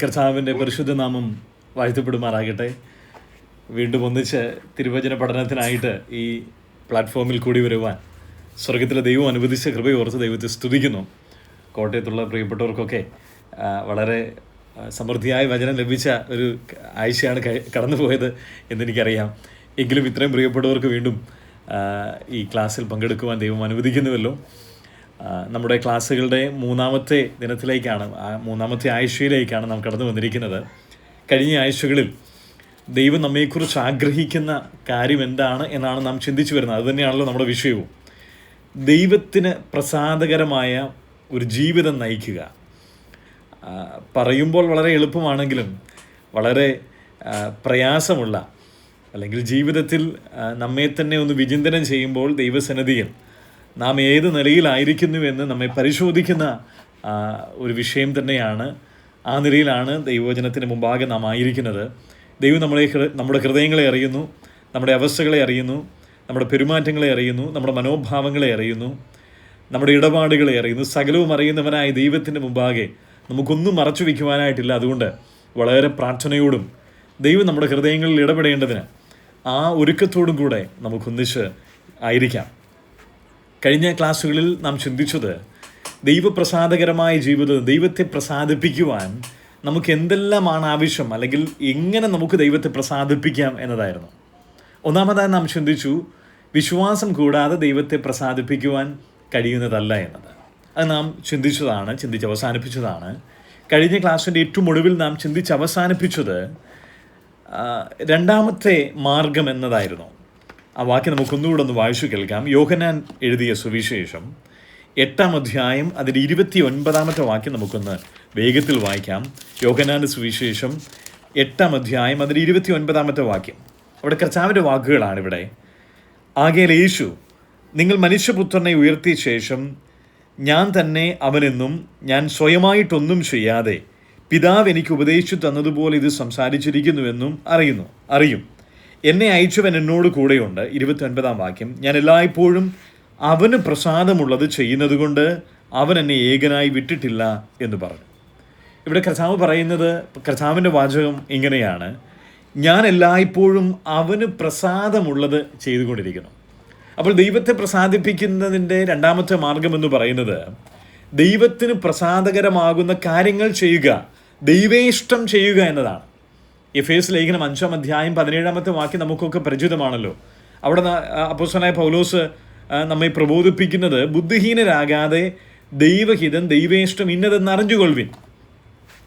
കർത്താവിൻ്റെ പരിശുദ്ധ നാമം വാഴ്ത്തപ്പെടുമാറാകട്ടെ. വീണ്ടും ഒന്നിച്ച് തിരുവചന പഠനത്തിനായിട്ട് ഈ പ്ലാറ്റ്ഫോമിൽ കൂടി വരുവാൻ സ്വർഗത്തിലെ ദൈവം അനുവദിച്ച കൃപയോർത്ത് ദൈവത്തെ സ്തുതിക്കുന്നു. കോട്ടയത്തുള്ള പ്രിയപ്പെട്ടവർക്കൊക്കെ വളരെ സമൃദ്ധിയായ വചനം ലഭിച്ച ഒരു ആഴ്ചയാണ് കടന്നുപോയത് എന്നെനിക്കറിയാം. എങ്കിലും ഇത്രയും പ്രിയപ്പെട്ടവർക്ക് വീണ്ടും ഈ ക്ലാസ്സിൽ പങ്കെടുക്കുവാൻ ദൈവം അനുവദിക്കുന്നുവല്ലോ. നമ്മുടെ ക്ലാസ്സുകളുടെ മൂന്നാമത്തെ ദിനത്തിലേക്കാണ്, മൂന്നാമത്തെ ആഴ്ചയിലേക്കാണ് നാം കടന്നു വന്നിരിക്കുന്നത്. കഴിഞ്ഞ ആഴ്ചകളിൽ ദൈവം നമ്മെക്കുറിച്ച് ആഗ്രഹിക്കുന്ന കാര്യം എന്താണ് എന്നാണ് നാം ചിന്തിച്ചു വരുന്നത്. അതുതന്നെയാണല്ലോ നമ്മുടെ വിഷയവും. ദൈവത്തിന് പ്രസാദകരമായ ഒരു ജീവിതം നയിക്കുക. പറയുമ്പോൾ വളരെ എളുപ്പമാണെങ്കിലും വളരെ പ്രയാസമുള്ള, അല്ലെങ്കിൽ ജീവിതത്തിൽ നമ്മെ തന്നെ ഒന്ന് വിചിന്തനം ചെയ്യുമ്പോൾ ദൈവസന്നിധിയിൽ നാം ഏത് നിലയിലായിരിക്കുന്നുവെന്ന് നമ്മെ പരിശോധിക്കുന്ന ഒരു വിഷയം തന്നെയാണ്. ആ നിലയിലാണ് ദൈവവചനത്തിന് മുമ്പാകെ നാം ആയിരിക്കുന്നത്. ദൈവം നമ്മുടെ ഹൃദയങ്ങളെ അറിയുന്നു, നമ്മുടെ അവസ്ഥകളെ അറിയുന്നു, നമ്മുടെ പെരുമാറ്റങ്ങളെ അറിയുന്നു, നമ്മുടെ മനോഭാവങ്ങളെ അറിയുന്നു, നമ്മുടെ ഇടപാടുകളെ അറിയുന്നു. സകലവും അറിയുന്നവനായ ദൈവത്തിൻ്റെ മുമ്പാകെ നമുക്കൊന്നും മറച്ചു വയ്ക്കുവാനായിട്ടില്ല. അതുകൊണ്ട് വളരെ പ്രാർത്ഥനയോടും ദൈവം നമ്മുടെ ഹൃദയങ്ങളിൽ ഇടപെടേണ്ടതിന് ആ ഒരുക്കത്തോടും കൂടെ നമുക്കൊന്നിച്ച് ആയിരിക്കാം. കഴിഞ്ഞ ക്ലാസ്സുകളിൽ നാം ചിന്തിച്ചത് ദൈവപ്രസാദകരമായ ജീവിതം, ദൈവത്തെ പ്രസാദിപ്പിക്കുവാൻ നമുക്ക് എന്തെല്ലാമാണ് ആവശ്യം, അല്ലെങ്കിൽ എങ്ങനെ നമുക്ക് ദൈവത്തെ പ്രസാദിപ്പിക്കാം എന്നതായിരുന്നു. ഒന്നാമതായി നാം ചിന്തിച്ചു വിശ്വാസം കൂടാതെ ദൈവത്തെ പ്രസാദിപ്പിക്കുവാൻ കഴിയുന്നതല്ല എന്നത്. അത് നാം ചിന്തിച്ച് അവസാനിപ്പിച്ചതാണ്. കഴിഞ്ഞ ക്ലാസ്സിൻ്റെ ഏറ്റവും ഒടുവിൽ നാം അവസാനിപ്പിച്ചത് രണ്ടാമത്തെ മാർഗം എന്നതായിരുന്നു. ആ വാക്യം നമുക്കൊന്നുകൂടെ ഒന്ന് വായിച്ചു കേൾക്കാം. യോഹന്നാൻ എഴുതിയ സുവിശേഷം 8-ാം അധ്യായം അതിൻ്റെ 29-ാമത്തെ വാക്യം നമുക്കൊന്ന് വേഗത്തിൽ വായിക്കാം. യോഹന്നാൻ്റെ സുവിശേഷം 8-ാം അധ്യായം അതിൻ്റെ 29-ാമത്തെ വാക്യം. അവിടെ കർത്താവിൻ്റെ വാക്കുകളാണിവിടെ. ആകയാൽ യേശു, നിങ്ങൾ മനുഷ്യപുത്രനെ ഉയർത്തിയ ശേഷം ഞാൻ തന്നെ അവനെന്നും ഞാൻ സ്വയമായിട്ടൊന്നും ചെയ്യാതെ പിതാവ് എനിക്ക് ഉപദേശിച്ചു തന്നതുപോലെ ഇത് സംസാരിച്ചിരിക്കുന്നുവെന്നും അറിയും. എന്നെ അയച്ചവൻ എന്നോട് കൂടെയുണ്ട്. 29-ാം വാക്യം. ഞാൻ എല്ലായ്പ്പോഴും അവന് പ്രസാദമുള്ളത് ചെയ്യുന്നത് കൊണ്ട് അവൻ എന്നെ ഏകനായി വിട്ടിട്ടില്ല എന്ന് പറഞ്ഞു. ഇവിടെ കർത്താവ് പറയുന്നത്, കർത്താവിൻ്റെ വാചകം ഇങ്ങനെയാണ്: ഞാൻ എല്ലായ്പ്പോഴും അവന് പ്രസാദമുള്ളത് ചെയ്തുകൊണ്ടിരിക്കുന്നു. അപ്പോൾ ദൈവത്തെ പ്രസാദിപ്പിക്കുന്നതിൻ്റെ രണ്ടാമത്തെ മാർഗമെന്ന് പറയുന്നത് ദൈവത്തിന് പ്രസാദകരമാകുന്ന കാര്യങ്ങൾ ചെയ്യുക, ദൈവേഷ്ടം ചെയ്യുക എന്നതാണ്. എഫേസ് ലേഖനം 5-ാം അധ്യായം 17-ാമത്തെ വാക്യം നമുക്കൊക്കെ പരിചിതമാണല്ലോ. അവിടെ അപ്പോസ്തലനായ പൗലോസ് നമ്മെ പ്രബോധിപ്പിക്കുന്നത് ബുദ്ധിഹീനരാകാതെ ദൈവഹിതം, ദൈവേഷ്ടം ഇന്നതെന്ന് അറിഞ്ഞുകൊള്ളുവിൻ.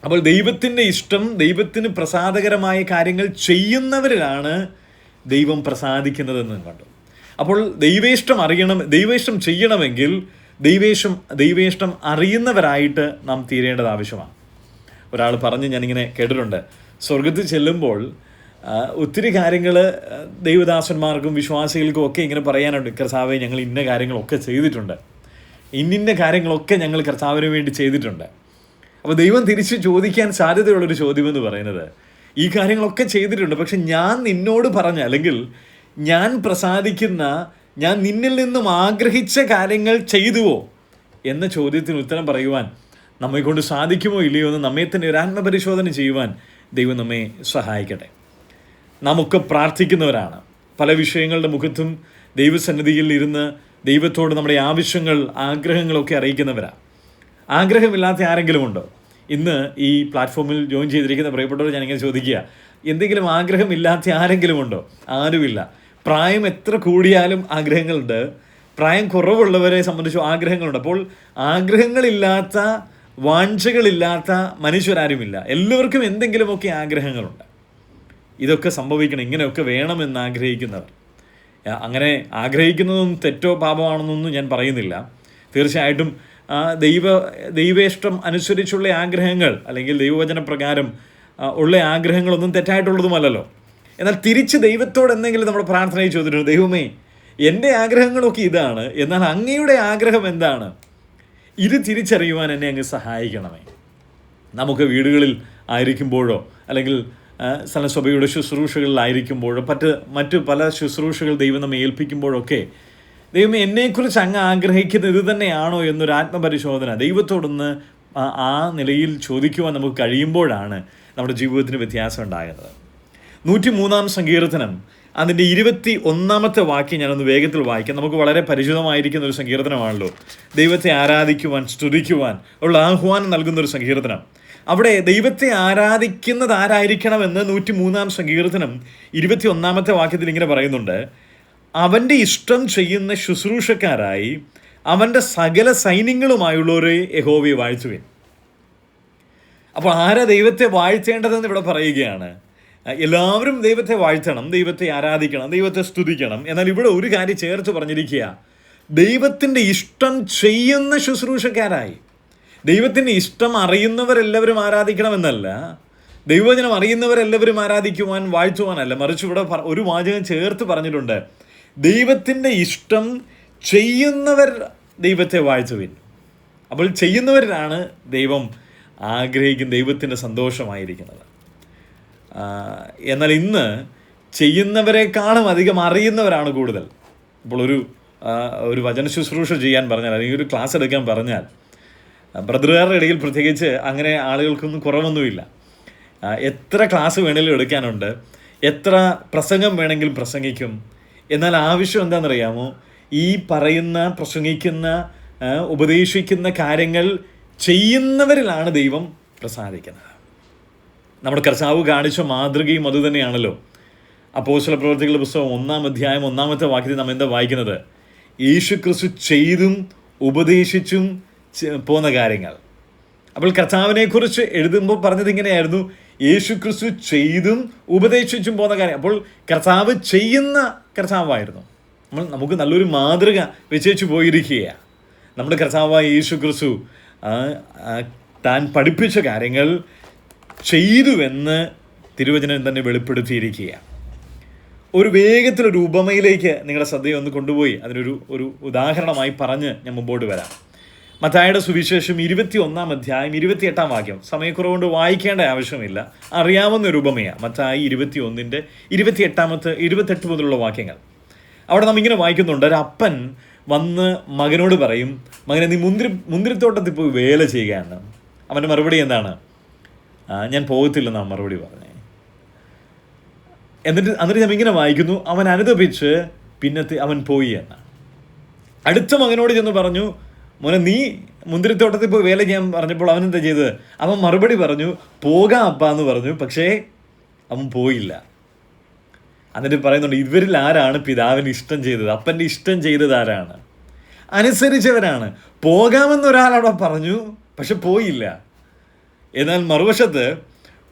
അപ്പോൾ ദൈവത്തിൻ്റെ ഇഷ്ടം, ദൈവത്തിന് പ്രസാദകരമായ കാര്യങ്ങൾ ചെയ്യുന്നവരിലാണ് ദൈവം പ്രസാദിക്കുന്നതെന്ന് കണ്ടു. അപ്പോൾ ദൈവേഷ്ടം ചെയ്യണമെങ്കിൽ ദൈവേഷ്ടം അറിയുന്നവരായിട്ട് നാം തീരേണ്ടത് ആവശ്യമാണ്. ഒരാൾ പറഞ്ഞ് ഞാനിങ്ങനെ കേട്ടിട്ടുണ്ട്, സ്വർഗത്തിൽ ചെല്ലുമ്പോൾ ഒത്തിരി കാര്യങ്ങൾ ദൈവദാസന്മാർക്കും വിശ്വാസികൾക്കും ഒക്കെ ഇങ്ങനെ പറയാനുണ്ട്. കർത്താവെ, ഞങ്ങൾ ഇന്ന കാര്യങ്ങളൊക്കെ ചെയ്തിട്ടുണ്ട്, ഇന്നിന്ന കാര്യങ്ങളൊക്കെ ഞങ്ങൾ കർത്താവിന് വേണ്ടി ചെയ്തിട്ടുണ്ട്. അപ്പോൾ ദൈവം തിരിച്ച് ചോദിക്കാൻ സാധ്യതയുള്ളൊരു ചോദ്യമെന്ന് പറയുന്നത്, ഈ കാര്യങ്ങളൊക്കെ ചെയ്തിട്ടുണ്ട്, പക്ഷെ ഞാൻ നിന്നോട് പറഞ്ഞ, അല്ലെങ്കിൽ ഞാൻ പ്രസാദിക്കുന്ന, ഞാൻ നിന്നിൽ നിന്നും ആഗ്രഹിച്ച കാര്യങ്ങൾ ചെയ്തുവോ എന്ന ചോദ്യത്തിന് ഉത്തരം പറയുവാൻ നമ്മെക്കൊണ്ട് സാധിക്കുമോ ഇല്ലയോ എന്ന് നമ്മെ തന്നെ ഒരു ആത്മപരിശോധന ചെയ്യുവാൻ ദൈവം നമ്മെ സഹായിക്കട്ടെ. നമുക്ക് പ്രാർത്ഥിക്കുന്നവരാണ്. പല വിഷയങ്ങളുടെ മുഖത്തും ദൈവസന്നിധിയിൽ ഇരുന്ന് ദൈവത്തോട് നമ്മുടെ ആവശ്യങ്ങൾ, ആഗ്രഹങ്ങളൊക്കെ അറിയിക്കുന്നവരാണ്. ആഗ്രഹമില്ലാത്ത ആരെങ്കിലും ഉണ്ടോ? ഇന്ന് ഈ പ്ലാറ്റ്ഫോമിൽ ജോയിൻ ചെയ്തിരിക്കുന്ന പ്രിയപ്പെട്ടവർ ഞാനിങ്ങനെ ചോദിക്കുക, എന്തെങ്കിലും ആഗ്രഹമില്ലാത്ത ആരെങ്കിലും ഉണ്ടോ? ആരുമില്ല. പ്രായം എത്ര കൂടിയാലും ആഗ്രഹങ്ങളുണ്ട്. പ്രായം കുറവുള്ളവരെ സംബന്ധിച്ചും ആഗ്രഹങ്ങളുണ്ട്. അപ്പോൾ ആഗ്രഹങ്ങളില്ലാത്ത, വാഞ്ചകളില്ലാത്ത മനുഷ്യരാരുമില്ല. എല്ലാവർക്കും എന്തെങ്കിലുമൊക്കെ ആഗ്രഹങ്ങളുണ്ട്. ഇതൊക്കെ സംഭവിക്കണം, ഇങ്ങനെയൊക്കെ വേണമെന്ന് ആഗ്രഹിക്കുന്നവർ. അങ്ങനെ ആഗ്രഹിക്കുന്നതും തെറ്റോ പാപമാണെന്നൊന്നും ഞാൻ പറയുന്നില്ല. തീർച്ചയായിട്ടും ദൈവേഷ്ടം അനുസരിച്ചുള്ള ആഗ്രഹങ്ങൾ, അല്ലെങ്കിൽ ദൈവവചനപ്രകാരം ഉള്ള ആഗ്രഹങ്ങളൊന്നും തെറ്റായിട്ടുള്ളതുമല്ലല്ലോ. എന്നാൽ തിരിച്ച് ദൈവത്തോട് എന്തെങ്കിലും നമ്മുടെ പ്രാർത്ഥനയിൽ ചോദിച്ചിട്ടുണ്ട്, ദൈവമേ, എൻ്റെ ആഗ്രഹങ്ങളൊക്കെ ഇതാണ്, എന്നാൽ അങ്ങയുടെ ആഗ്രഹം എന്താണ്? ഇത് തിരിച്ചറിയുവാൻ എന്നെ അങ്ങ് സഹായിക്കണമേ. നമുക്ക് വീടുകളിൽ ആയിരിക്കുമ്പോഴോ, അല്ലെങ്കിൽ സ്ഥലസഭയുടെ ശുശ്രൂഷകളിലായിരിക്കുമ്പോഴോ, മറ്റു പല ശുശ്രൂഷകൾ ദൈവം നമ്മെ ഏൽപ്പിക്കുമ്പോഴൊക്കെ ദൈവമേ, എന്നെക്കുറിച്ച് അങ്ങ് ആഗ്രഹിക്കുന്നത് ഇത് തന്നെയാണോ എന്നൊരു ആത്മപരിശോധന ദൈവത്തോടൊന്ന് ആ നിലയിൽ ചോദിക്കുവാൻ നമുക്ക് കഴിയുമ്പോഴാണ് നമ്മുടെ ജീവിതത്തിന് വ്യത്യാസം ഉണ്ടാകുന്നത്. 103 സങ്കീർത്തനം അതിൻ്റെ 21 വാക്യം ഞാനൊന്ന് വേഗത്തിൽ വായിക്കാം. നമുക്ക് വളരെ പരിചിതമായിരിക്കുന്ന ഒരു സങ്കീർത്തനമാണല്ലോ. ദൈവത്തെ ആരാധിക്കുവാൻ, സ്തുതിക്കുവാൻ ഉള്ള ആഹ്വാനം നൽകുന്നൊരു സങ്കീർത്തനം. അവിടെ ദൈവത്തെ ആരാധിക്കുന്നത് ആരായിരിക്കണമെന്ന് 103 സങ്കീർത്തനം 21 വാക്യത്തിൽ ഇങ്ങനെ പറയുന്നുണ്ട്: അവൻ്റെ ഇഷ്ടം ചെയ്യുന്ന ശുശ്രൂഷക്കാരായി അവൻ്റെ സകല സൈന്യങ്ങളുമായുള്ളവരെ യഹോവയെ വാഴ്ത്തുവിൻ. അപ്പോൾ ആരാ ദൈവത്തെ വാഴ്ത്തേണ്ടതെന്ന് ഇവിടെ പറയുകയാണ്. എല്ലാവരും ദൈവത്തെ വാഴ്ത്തണം, ദൈവത്തെ ആരാധിക്കണം, ദൈവത്തെ സ്തുതിക്കണം. എന്നാൽ ഇവിടെ ഒരു കാര്യം ചേർത്ത് പറഞ്ഞിരിക്കുക: ദൈവത്തിൻ്റെ ഇഷ്ടം ചെയ്യുന്ന ശുശ്രൂഷക്കാരായി. ദൈവത്തിൻ്റെ ഇഷ്ടം അറിയുന്നവരെല്ലാവരും ആരാധിക്കണമെന്നല്ല, ദൈവവചനം അറിയുന്നവരെല്ലാവരും ആരാധിക്കുവാൻ, വാഴ്ത്തുവാനല്ല. മറിച്ച് ഇവിടെ ഒരു വാചകം ചേർത്ത് പറഞ്ഞിട്ടുണ്ട്: ദൈവത്തിൻ്റെ ഇഷ്ടം ചെയ്യുന്നവർ ദൈവത്തെ വാഴ്ത്തുവിൻ. അപ്പോൾ ചെയ്യുന്നവരിലാണ് ദൈവം ആഗ്രഹിക്കുന്ന, ദൈവത്തിൻ്റെ സന്തോഷമായിരിക്കുന്നത്. എന്നാൽ ഇന്ന് ചെയ്യുന്നവരെക്കാളും അധികം അറിയുന്നവരാണ് കൂടുതൽ. ഇപ്പോൾ ഒരു വചന ശുശ്രൂഷ ചെയ്യാൻ പറഞ്ഞാൽ, അല്ലെങ്കിൽ ഒരു ക്ലാസ് എടുക്കാൻ പറഞ്ഞാൽ, ബ്രദറുകാരുടെ ഇടയിൽ പ്രത്യേകിച്ച് അങ്ങനെ ആളുകൾക്കൊന്നും കുറവൊന്നുമില്ല. എത്ര ക്ലാസ് വേണമെങ്കിലും എടുക്കാനുണ്ട്, എത്ര പ്രസംഗം വേണമെങ്കിലും പ്രസംഗിക്കും. എന്നാൽ ആവശ്യം എന്താണെന്നറിയാമോ? ഈ പറയുന്ന, പ്രസംഗിക്കുന്ന, ഉപദേശിക്കുന്ന കാര്യങ്ങൾ ചെയ്യുന്നവരിലാണ് ദൈവം പ്രസാദിക്കുന്നത്. നമ്മുടെ കർത്താവ് കാണിച്ച മാതൃകയും അതുതന്നെയാണല്ലോ. അപ്പോസ്തല പ്രവൃത്തികളുടെ പുസ്തകം 1 അധ്യായം 1 വാക്യത്തിൽ നാം എന്താ വായിക്കുന്നത്? യേശു ക്രിസ്തു ചെയ്തും ഉപദേശിച്ചും പോന്ന കാര്യങ്ങൾ. അപ്പോൾ കർത്താവിനെക്കുറിച്ച് എഴുതുമ്പോൾ പറഞ്ഞത് ഇങ്ങനെയായിരുന്നു: യേശു ക്രിസ്തു ചെയ്തും ഉപദേശിച്ചും പോന്ന കാര്യം. അപ്പോൾ കർത്താവ് ചെയ്യുന്ന കർത്താവായിരുന്നു. നമുക്ക് നല്ലൊരു മാതൃക വെച്ചേച്ചു പോയിരിക്കുകയാണ്. നമ്മുടെ കർത്താവായ യേശു ക്രിസ്തു താൻ പഠിപ്പിച്ച കാര്യങ്ങൾ ചെയ്തുവെന്ന് തിരുവചനം തന്നെ വെളിപ്പെടുത്തിയിരിക്കുകയാണ്. ഒരു വേഗത്തിലൊരു ഉപമയിലേക്ക് നിങ്ങളുടെ ശ്രദ്ധയെ ഒന്ന് കൊണ്ടുപോയി ഒരു ഉദാഹരണമായി പറഞ്ഞ് ഞാൻ മുമ്പോട്ട് വരാം. മത്തായിയുടെ സുവിശേഷം 21 അധ്യായം 28 വാക്യം. സമയക്കുറവുകൊണ്ട് വായിക്കേണ്ട ആവശ്യമില്ല, അറിയാവുന്ന ഒരു ഉപമയാണ്. മത്തായി 21 28 മുതലുള്ള വാക്യങ്ങൾ. അവിടെ നാം ഇങ്ങനെ വായിക്കുന്നുണ്ട്: ഒരു അപ്പൻ വന്ന് മകനോട് പറയും, മകനെ നീ മുന്തിരിത്തോട്ടത്തിൽ പോയി വേല ചെയ്യുകയാണ്. അവൻ്റെ മറുപടി എന്താണ്? ഞാൻ പോകത്തില്ലെന്നാണ് മറുപടി പറഞ്ഞേ. എന്നിട്ട് നാം ഇങ്ങനെ വായിക്കുന്നു: അവൻ അനുതപിച്ച് പിന്നത്തെ അവൻ പോയി എന്ന്. അടുത്ത മകനോട് ചെന്ന് പറഞ്ഞു, മോനെ നീ മുന്തിരിത്തോട്ടത്തിൽ പോയി വേല ചെയ്യാൻ പറഞ്ഞപ്പോൾ അവൻ എന്താ ചെയ്തത്? അവൻ മറുപടി പറഞ്ഞു, പോകാം അപ്പ എന്ന് പറഞ്ഞു. പക്ഷേ അവൻ പോയില്ല. എന്നിട്ട് പറയുന്നുണ്ട്, ഇവരിൽ ആരാണ് പിതാവിന് ഇഷ്ടം ചെയ്തത്? അപ്പൻ്റെ ഇഷ്ടം ചെയ്തത് ആരാണ്? അനുസരിച്ചവരാണ്. പോകാമെന്നൊരാളവിടെ പറഞ്ഞു, പക്ഷെ പോയില്ല. എന്നാൽ മറുവശത്ത്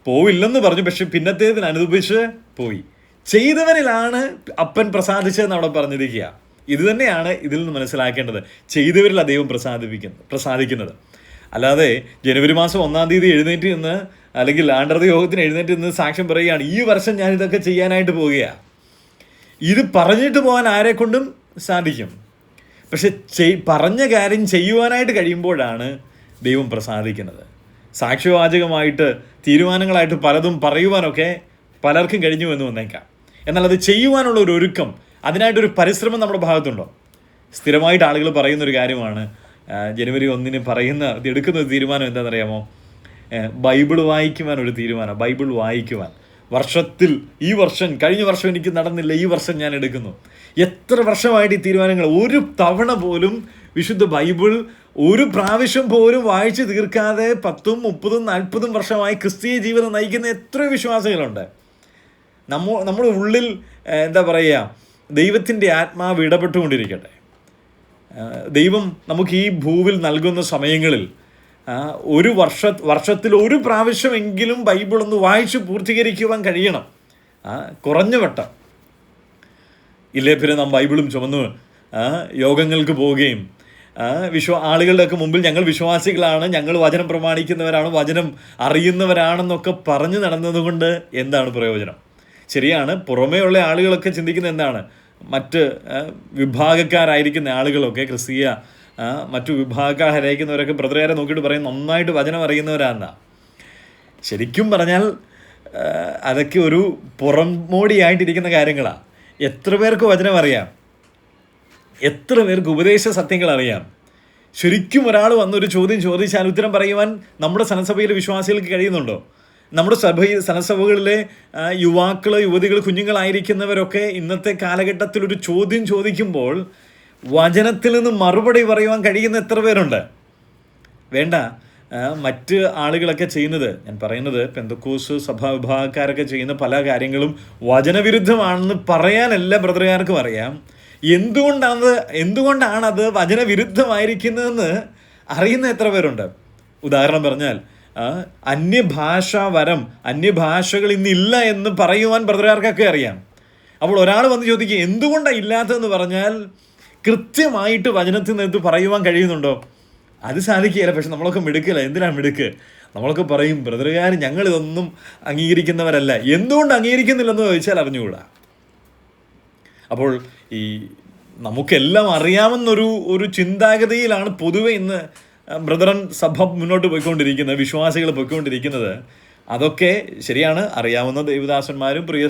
പോവില്ലെന്ന് പറഞ്ഞു, പക്ഷെ പിന്നത്തേതിന് അനുദപിച്ച് പോയി. ചെയ്തവനിലാണ് അപ്പൻ പ്രസാദിച്ചതെന്ന് അവിടെ പറഞ്ഞിരിക്കുക. ഇത് തന്നെയാണ് ഇതിൽ നിന്ന് മനസ്സിലാക്കേണ്ടത്. ചെയ്തവരിലാണ് ദൈവം പ്രസാദിക്കുന്നത്. അല്ലാതെ ജനുവരി മാസം 1 തീയതി എഴുന്നേറ്റ് നിന്ന്, അല്ലെങ്കിൽ ആണ്ടർദ യോഗത്തിന് എഴുന്നേറ്റ് നിന്ന് സാക്ഷ്യം പറയുകയാണ്, ഈ വർഷം ഞാൻ ഇതൊക്കെ ചെയ്യാനായിട്ട് പോവുകയാണ്. ഇത് പറഞ്ഞിട്ട് പോകാൻ ആരെക്കൊണ്ടും സാധിക്കും. പക്ഷെ പറഞ്ഞ കാര്യം ചെയ്യുവാനായിട്ട് കഴിയുമ്പോഴാണ് ദൈവം പ്രസാദിക്കുന്നത്. സാക്ഷ്യവാചകമായിട്ട്, തീരുമാനങ്ങളായിട്ട് പലതും പറയുവാനൊക്കെ പലർക്കും കഴിഞ്ഞു എന്ന് വന്നേക്കാം. എന്നാൽ അത് ചെയ്യുവാനുള്ള ഒരു ഒരുക്കം, അതിനായിട്ടൊരു പരിശ്രമം നമ്മുടെ ഭാഗത്തുണ്ടോ? സ്ഥിരമായിട്ട് ആളുകൾ പറയുന്നൊരു കാര്യമാണ്, ജനുവരി 1 എടുക്കുന്ന ഒരു തീരുമാനം എന്താണെന്നറിയാമോ? ബൈബിൾ വായിക്കുവാൻ ഒരു തീരുമാനം. ബൈബിൾ വായിക്കുവാൻ വർഷത്തിൽ, ഈ വർഷം, കഴിഞ്ഞ വർഷം എനിക്ക് നടന്നില്ല, ഈ വർഷം ഞാൻ എടുക്കുന്നു. എത്ര വർഷമായിട്ട് ഈ തീരുമാനങ്ങൾ? ഒരു തവണ പോലും വിശുദ്ധ ബൈബിൾ ഒരു പ്രാവശ്യം പോലും വായിച്ച് തീർക്കാതെ 10, 30, 40 വർഷമായി ക്രിസ്തീയ ജീവിതം നയിക്കുന്ന എത്രയോ വിശ്വാസികളുണ്ട്. നമ്മുടെ ഉള്ളിൽ എന്താ പറയുക, ദൈവത്തിൻ്റെ ആത്മാവ് ഇടപെട്ടുകൊണ്ടിരിക്കട്ടെ. ദൈവം നമുക്ക് ഈ ഭൂവിൽ നൽകുന്ന സമയങ്ങളിൽ വർഷത്തിൽ ഒരു പ്രാവശ്യമെങ്കിലും ബൈബിൾ ഒന്ന് വായിച്ച് പൂർത്തീകരിക്കുവാൻ കഴിയണം. കുറഞ്ഞ വട്ടം ഇല്ലേ പിന്നെ നാം ബൈബിളും ചുമന്ന് യോഗങ്ങൾക്ക് പോവുകയും ആളുകളുടെയൊക്കെ മുമ്പിൽ ഞങ്ങൾ വിശ്വാസികളാണ്, ഞങ്ങൾ വചനം പ്രമാണിക്കുന്നവരാണ്, വചനം അറിയുന്നവരാണെന്നൊക്കെ പറഞ്ഞു നടന്നതുകൊണ്ട് എന്താണ് പ്രയോജനം? ശരിയാണ്, പുറമേ ഉള്ള ആളുകളൊക്കെ ചിന്തിക്കുന്നത് എന്താണ്? മറ്റ് വിഭാഗക്കാരായിരിക്കുന്ന ആളുകളൊക്കെ, ക്രിസ്തീയ മറ്റു വിഭാഗക്കാരായിരിക്കുന്നവരൊക്കെ ബ്രദറുകാരെ നോക്കിയിട്ട് പറയും നന്നായിട്ട് വചനം അറിയുന്നവരാണെന്നാ. ശരിക്കും പറഞ്ഞാൽ അതൊക്കെ ഒരു പുറംമോടിയായിട്ടിരിക്കുന്ന കാര്യങ്ങളാണ്. എത്ര പേർക്ക് വചനം അറിയാം? എത്ര പേർക്ക് ഉപദേശ സത്യങ്ങൾ അറിയാം? ശരിക്കും ഒരാൾ വന്നൊരു ചോദ്യം ചോദിച്ചാൽ ഉത്തരം പറയുവാൻ നമ്മുടെ സനസഭയിലെ വിശ്വാസികൾക്ക് കഴിയുന്നുണ്ടോ? നമ്മുടെ സനസഭകളിലെ യുവാക്കൾ, യുവതികൾ, കുഞ്ഞുങ്ങളായിരിക്കുന്നവരൊക്കെ ഇന്നത്തെ കാലഘട്ടത്തിൽ ഒരു ചോദ്യം ചോദിക്കുമ്പോൾ വചനത്തിൽ നിന്ന് മറുപടി പറയുവാൻ കഴിയുന്ന എത്ര പേരുണ്ട്? വേണ്ട, മറ്റ് ആളുകളൊക്കെ ചെയ്യുന്നത്, ഞാൻ പറയുന്നത് പെന്തക്കോസ് സഭാ വിഭാഗക്കാരൊക്കെ ചെയ്യുന്ന പല കാര്യങ്ങളും വചനവിരുദ്ധമാണെന്ന് പറയാനല്ല ബ്രദറുകാർക്കും അറിയാം. എന്തുകൊണ്ടാണത് വചനവിരുദ്ധമായിരിക്കുന്നതെന്ന് അറിയുന്ന എത്ര പേരുണ്ട്? ഉദാഹരണം പറഞ്ഞാൽ, അന്യഭാഷാ വരം, അന്യഭാഷകൾ ഇന്നില്ല എന്ന് പറയുവാൻ ബ്രദറുകാർക്കൊക്കെ അറിയാം. അപ്പോൾ ഒരാൾ വന്ന് ചോദിക്കുക എന്തുകൊണ്ടാണ് ഇല്ലാത്തതെന്ന് പറഞ്ഞാൽ കൃത്യമായിട്ട് വചനത്തിൽ നിന്ന് പറയുവാൻ കഴിയുന്നുണ്ടോ? അത് സാധിക്കുകയില്ല. പക്ഷെ നമ്മളൊക്കെ മിടുക്കില്ല. എന്തിനാണ് മിടുക്ക്? നമ്മളൊക്കെ പറയും ബ്രദറുകാർ ഞങ്ങളിതൊന്നും അംഗീകരിക്കുന്നവരല്ല. എന്തുകൊണ്ട് അംഗീകരിക്കുന്നില്ലെന്ന് ചോദിച്ചാൽ അറിഞ്ഞുകൂടാ. അപ്പോൾ ഈ നമുക്കെല്ലാം അറിയാമെന്നൊരു ചിന്താഗതിയിലാണ് പൊതുവെ ഇന്ന് ബ്രദറൻ സഭ മുന്നോട്ട് പോയിക്കൊണ്ടിരിക്കുന്നത്, വിശ്വാസികൾ പോയിക്കൊണ്ടിരിക്കുന്നത്. അതൊക്കെ ശരിയാണ്. അറിയാവുന്ന ദേവദാസന്മാരും പ്രിയ